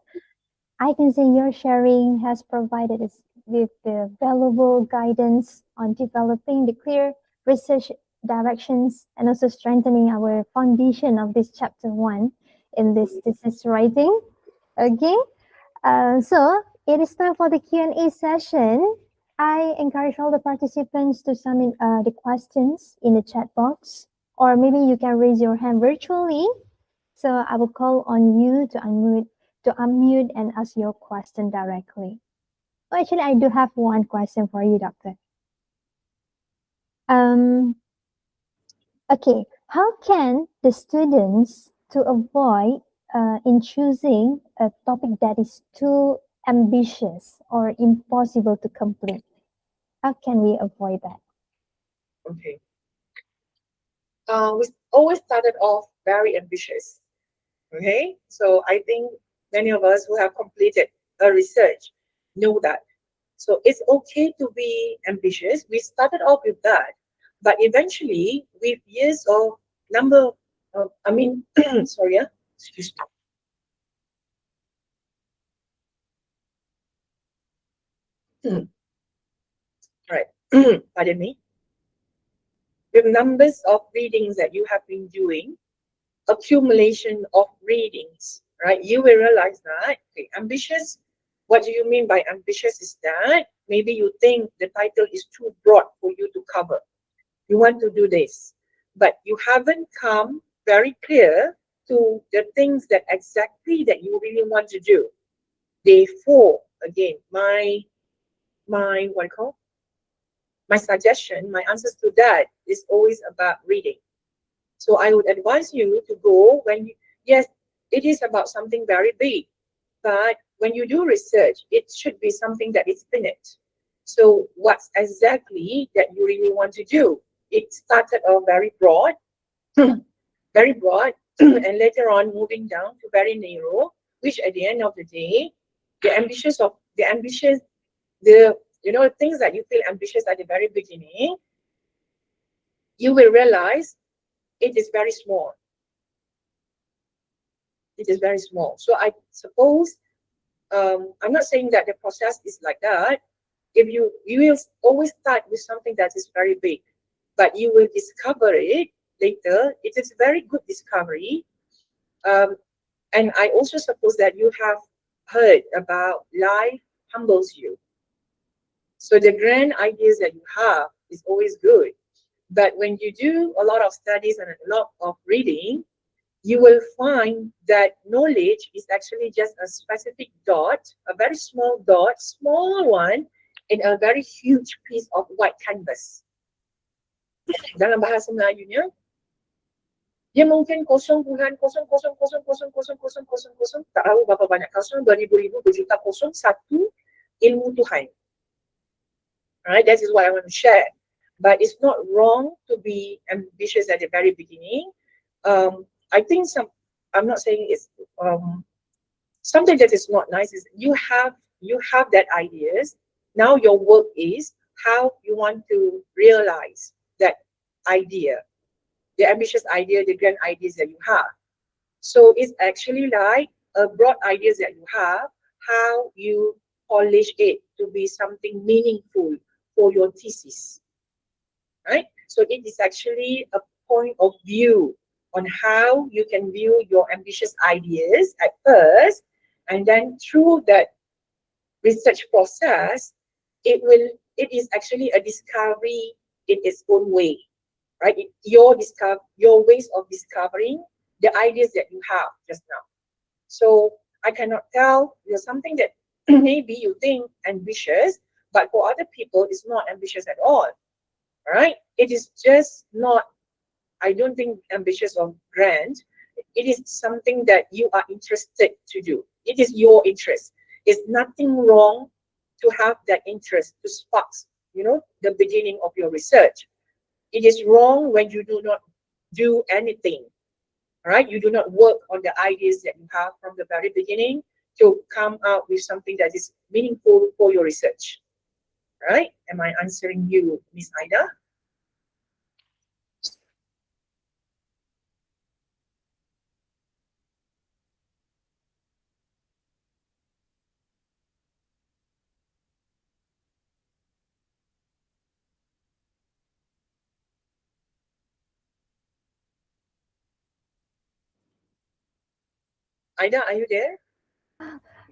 I can say your sharing has provided us with the valuable guidance on developing the clear research directions and also strengthening our foundation of this chapter 1 in this thesis writing. Okay, so it is time for the Q&A session. I encourage all the participants to submit the questions in the chat box, or maybe you can raise your hand virtually. So I will call on you to unmute and ask your question directly. Oh, actually, I do have one question for you, Doctor. Okay, how can the students to avoid in choosing a topic that is too ambitious or impossible to complete? How can we avoid that? Okay. We always started off very ambitious. Okay, so I think many of us who have completed a research know that. So it's okay to be ambitious. We started off with that, but eventually, with years of number, sorry, excuse me. Right, pardon me. With numbers of readings that you have been doing, accumulation of readings, right? You will realize that, okay, ambitious, what do you mean by ambitious is that maybe you think the title is too broad for you to cover. You want to do this, but you haven't come very clear to the things that exactly that you really want to do. Therefore, again, my what I call my suggestion, my answers to that is always about reading. So I would advise you to go when you, yes, it is about something very big, but when you do research, it should be something that is finite. So what's exactly that you really want to do? It started off very broad, very broad, and later on moving down to very narrow, which at the end of the day, the ambitious, the things that you feel ambitious at the very beginning, you will realize it is very small. It is very small. So I suppose I'm not saying that the process is like that. If you will always start with something that is very big, but you will discover it later. It is very good discovery. And I also suppose that you have heard about life humbles you. So the grand ideas that you have is always good. But when you do a lot of studies and a lot of reading, you will find that knowledge is actually just a specific dot, a very small dot, small one, in a very huge piece of white canvas. Dalam bahasa Melayunya, dia mungkin kosong bulan, kosong, kosong, kosong, kosong, kosong, kosong, kosong, kosong, tak tahu berapa banyak kosong, beribu-ribu, berjuta kosong, satu ilmu Tuhan. Alright, that is what I want to share. But it's not wrong to be ambitious at the very beginning. I think I'm not saying it's something that is not nice is you have that ideas. Now your work is how you want to realize that idea, the ambitious idea, the grand ideas that you have. So it's actually like a broad ideas that you have, how you polish it to be something meaningful for your thesis, right? So it is actually a point of view on how you can view your ambitious ideas at first, and then through that research process, it is actually a discovery in its own way, right? Your ways of discovering the ideas that you have just now. So I cannot tell you something that maybe you think ambitious, but for other people it's not ambitious at all. Right? It is just not, I don't think, ambitious or grand. It is something that you are interested to do. It is your interest. It's nothing wrong to have that interest to spark, the beginning of your research. It is wrong when you do not do anything. right? You do not work on the ideas that you have from the very beginning to come out with something that is meaningful for your research, right? Am I answering you, Miss Ida? Ida, are you there?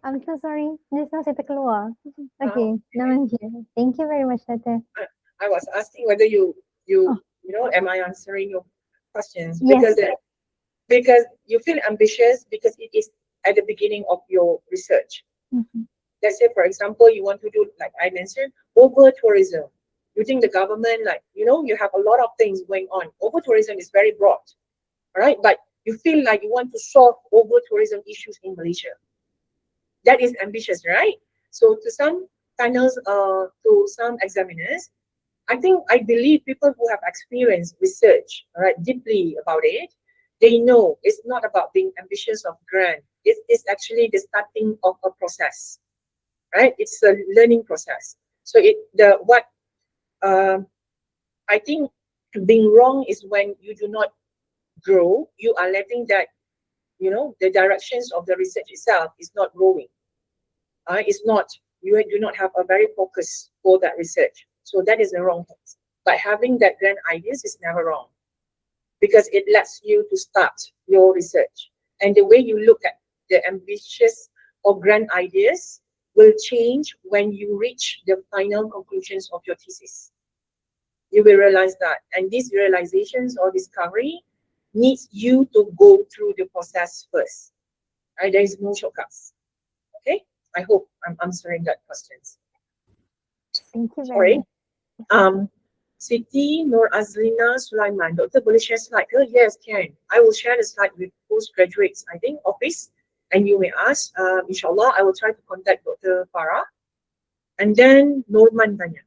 I'm so sorry. Just now saya terkeluar. Oh, Okay, now I'm here. Thank you very much, Tata. I was asking whether you Oh, you know, am I answering your questions? yes. Because you feel ambitious because it is at the beginning of your research. Mhm. Let's say, for example, you want to do, like I mentioned, over tourism. You think the government, like, you know, you have a lot of things going on. Over tourism is very broad, all right? But you feel like you want to solve over tourism issues in Malaysia. That is ambitious, right? So to some panels, to some examiners, I believe people who have experienced research, all right, deeply about it, they know it's not about being ambitious of grand. It's actually the starting of a process, right? It's a learning process. So what um, I think being wrong is when you do not grow. You are letting that, you know, the directions of the research itself is not growing. It's not, you do not have a very focus for that research. So that is the wrong thing. But having that grand ideas is never wrong because it lets you to start your research. And the way you look at the ambitious or grand ideas will change when you reach the final conclusions of your thesis. You will realize that. And these realizations or discovery needs you to go through the process first. Right? There is no shortcuts. Okay? I hope I'm answering that questions. Thank you very Sorry. much. Um, Siti Nur Azlina Sulaiman. Doctor, boleh share slide ke? Yes, can. I will share the slide with postgraduates, I think, office. And you may ask, inshallah, I will try to contact Dr. Farah. And then Norman tanya,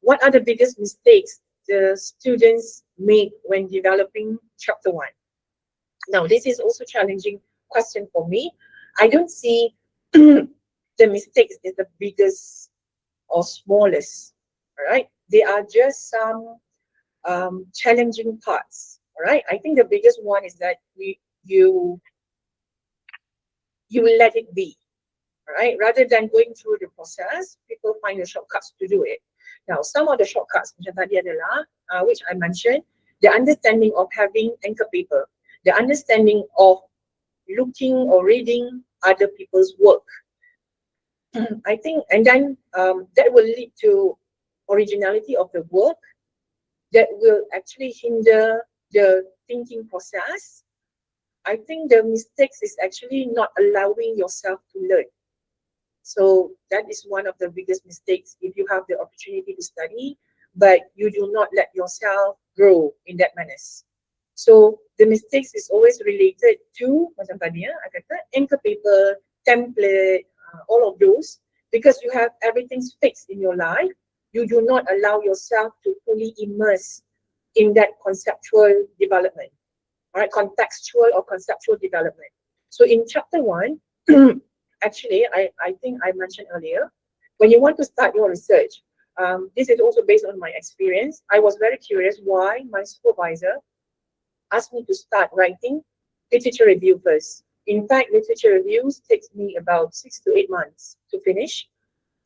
what are the biggest mistakes the students make when developing chapter one? Now, this is also challenging question for me. I don't see the mistakes is the biggest or smallest. All right, they are just some challenging parts. All right, I think the biggest one is that you you will let it be. All right, rather than going through the process, people find the shortcuts to do it. Now, some of the shortcuts macam tadi adalah which I mentioned, the understanding of having anchor paper, the understanding of looking or reading other people's work. I think, and then that will lead to originality of the work that will actually hinder the thinking process. I think the mistakes is actually not allowing yourself to learn. So that is one of the biggest mistakes if you have the opportunity to study, but you do not let yourself grow in that manner. So the mistakes is always related to macam tadi I kata anchor paper, template, all of those because you have everything fixed in your life. You do not allow yourself to fully immerse in that conceptual development, right? Contextual or conceptual development. So in chapter one, actually, I think I mentioned earlier, when you want to start your research, this is also based on my experience. I was very curious why my supervisor asked me to start writing literature review first. In fact, literature reviews takes me about 6 to 8 months to finish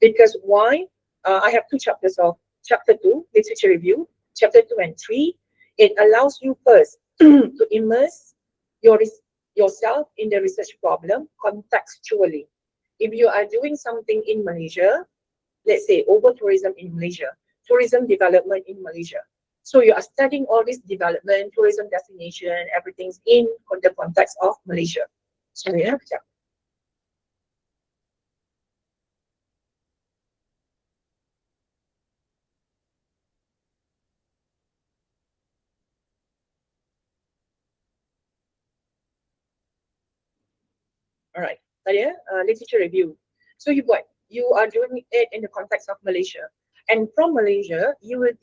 because why? I have two chapters of chapter two, literature review, chapter 2 and 3. It allows you first to immerse your, yourself in the research problem contextually. If you are doing something in Malaysia, let's say over tourism in Malaysia, tourism development in Malaysia. So you are studying all this development, tourism destination, everything's in the context of Malaysia. Sorry, ya, kejap. All right. Tadi literature review. So you are doing it in the context of Malaysia. And from Malaysia, you will,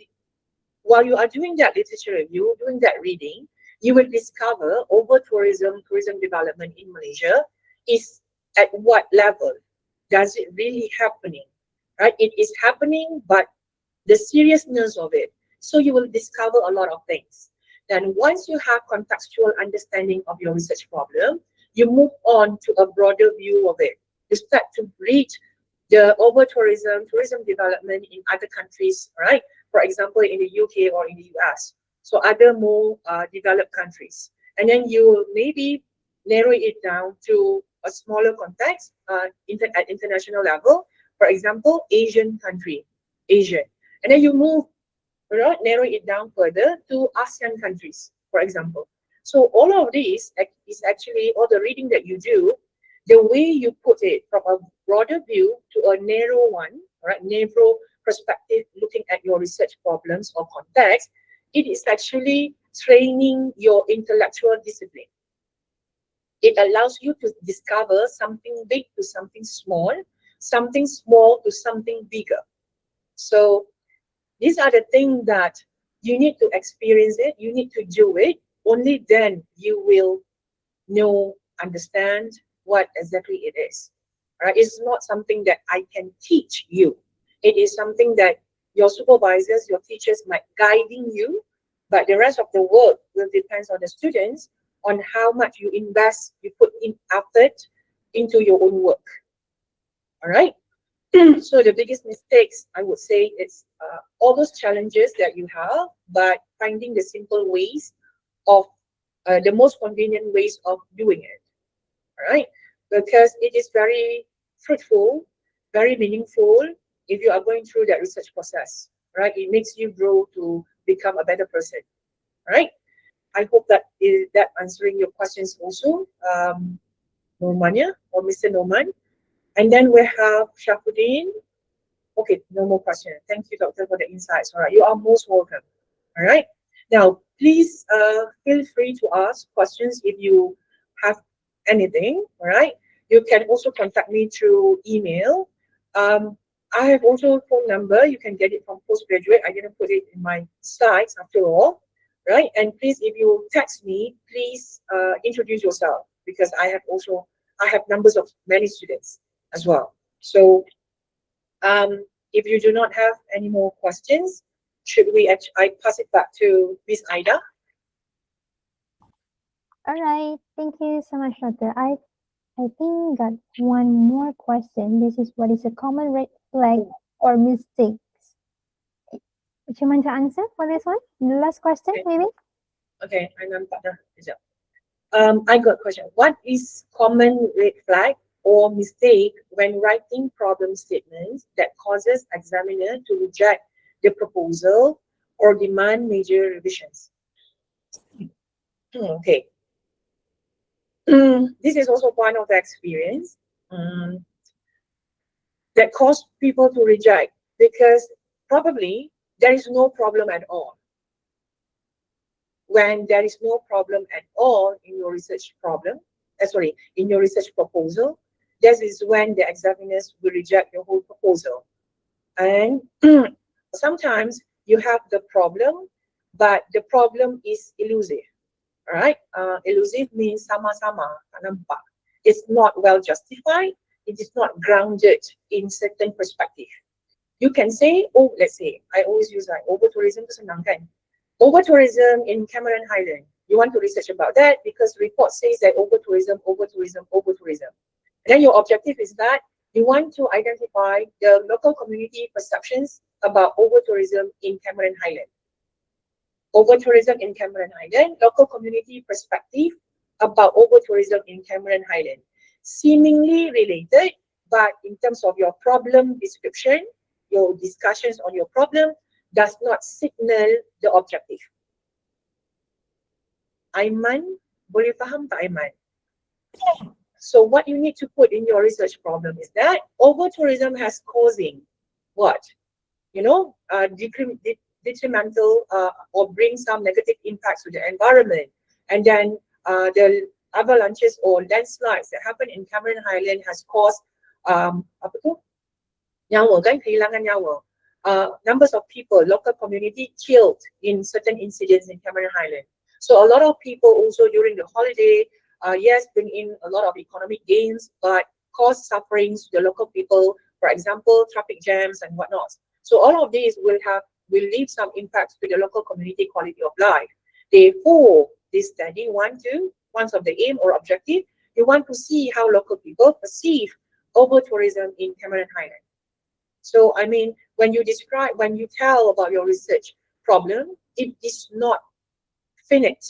while you are doing that literature review, doing that reading, you will discover over-tourism, tourism development in Malaysia is at what level. Does it really happening? Right? It is happening, but the seriousness of it. So you will discover a lot of things. Then once you have contextual understanding of your research problem, you move on to a broader view of it. You start to read the over-tourism, tourism development in other countries, right? For example, in the UK or in the US. So other more developed countries. And then you maybe narrow it down to a smaller context at international level. For example, Asian country, Asian. And then you move, narrow it down further to ASEAN countries, for example. So all of this is actually all the reading that you do, the way you put it from a broader view to a narrow one, right? Narrow perspective, looking at your research problems or context, it is actually training your intellectual discipline. It allows you to discover something big to something small to something bigger. So these are the things that you need to experience it, you need to do it, only then you will know, understand what exactly it is. Right? It's not something that I can teach you. It is something that your supervisors, your teachers might guiding you, but the rest of the work will depend on the students, on how much you invest, you put in effort into your own work. All right? So the biggest mistakes, I would say, is all those challenges that you have, but finding the simple ways of the most convenient ways of doing it. All right, because it is very fruitful, very meaningful if you are going through that research process. Right, it makes you grow to become a better person. All right, I hope that is that answering your questions also, Normania or Mr. Norman. And then we have Shafuddin. Okay, no more question. Thank you, doctor, for the insights. All right, you are most welcome. All right. Now, please feel free to ask questions if you have anything. All right. You can also contact me through email. I have also a phone number. You can get it from Postgraduate. I didn't put it in my slides after all. Right. And please, if you text me, please introduce yourself, because I have numbers of many students as well. So if you do not have any more questions, should we? I pass it back to Miss Ida. All right. Thank you so much, Doctor. I think got one more question. This is what is a common red flag or mistakes? Would you mind to answer for this one? The last question, Okay. maybe? Okay, I nampak dah. Sekejap. I got a question. What is common red flag or mistake when writing problem statements that causes examiner to reject the proposal or demand major revisions? Okay. This is also one of the experience that cause people to reject, because probably there is no problem at all. When there is no problem at all in your research problem, in your research proposal, this is when the examiners will reject your whole proposal. And sometimes you have the problem, but the problem is elusive. All right, elusive means sama-sama, nampak. It's not well justified. It is not grounded in certain perspective. You can say, oh, let's say, I always use like over tourism to senang kan. Over tourism in Cameron Highland. You want to research about that because report says that over tourism. And then your objective is that you want to identify the local community perceptions about over tourism in Cameron Highland. Over tourism in Cameron Highland, local community perspective about over tourism in Cameron Highland. Seemingly related, but in terms of your problem description, your discussions on your problem does not signal the objective. Aiman, boleh faham tak Aiman? So what you need to put in your research problem is that over tourism has causing what? You know, detrimental or bring some negative impacts to the environment. And then the avalanches or landslides that happen in Cameron Highland has caused apa tu? Nyawa kan, kehilangan nyawa. Numbers of people, local community killed in certain incidents in Cameron Highland. So a lot of people also during the holiday, yes, bring in a lot of economic gains, but cause sufferings to the local people, for example, traffic jams and whatnot. So all of these will leave some impact to the local community quality of life. Therefore, this study one of the aim or objective, they want to see how local people perceive over tourism in Cameron Highland. So I mean, when you tell about your research problem, it is not finite.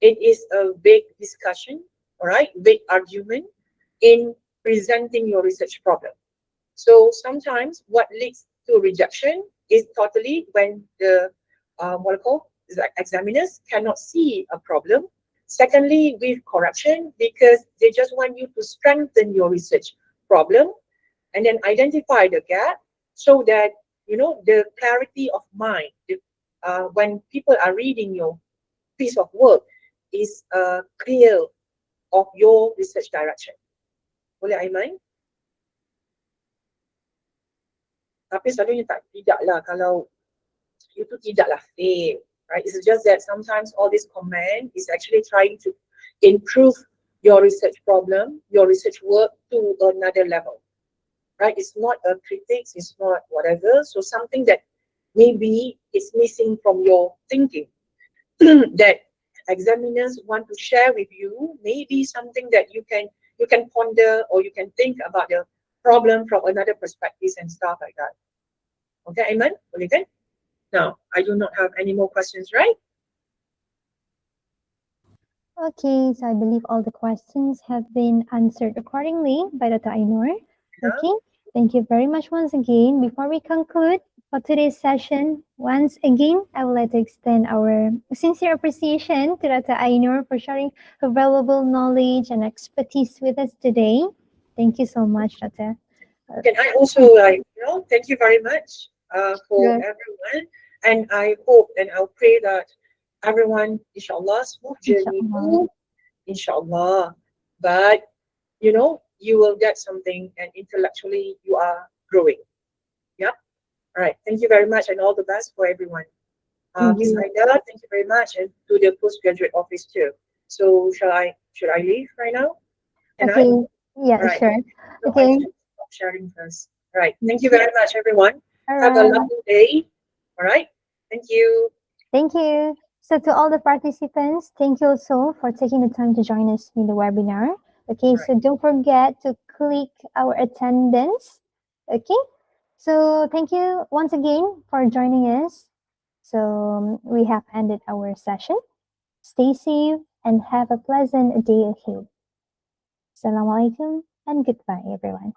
It is a big discussion, all right, big argument in presenting your research problem. So sometimes what leads to rejection is totally when the what I call examiners cannot see a problem. Secondly, with correction, because they just want you to strengthen your research problem and then identify the gap so that the clarity of mind. When people are reading your piece of work is clear of your research direction. Boleh Aiman? Tapi selalunya tidaklah kalau itu tidaklah fail, right? It's just that sometimes all this comment is actually trying to improve your research problem, your research work to another level, right? It's not a critics, it's not whatever. So something that maybe is missing from your thinking that examiners want to share with you, maybe something that you can ponder or you can think about the problem from another perspective and stuff like that. Okay, Aiman? Boleh kan? Now, I do not have any more questions, right? Okay, so I believe all the questions have been answered accordingly by Dr. Ainur. Yeah. Okay, thank you very much once again. Before we conclude for today's session, once again, I would like to extend our sincere appreciation to Dr. Ainur for sharing her valuable knowledge and expertise with us today. Thank you so much, Dr. Can I also thank you very much for Good. everyone, and I hope and I'll pray that everyone, inshallah, smooth journey Inshallah. too, inshallah. But you will get something, and intellectually you are growing. Yep. All right. Thank you very much, and all the best for everyone. Thank Miss you. Aida, thank you very much, and to the postgraduate office too. So should I leave right now? Can I? Okay, yeah, All right. sure. So I Okay, need to stop sharing first. All right. Thank you very much, everyone. all Have a right. lovely day. All right. Thank you. Thank you. So to all the participants, thank you also for taking the time to join us in the webinar. Okay, Right. so don't forget to click our attendance. Okay, so thank you once again for joining us. So we have ended our session. Stay safe and have a pleasant day ahead. Assalamualaikum and goodbye, everyone.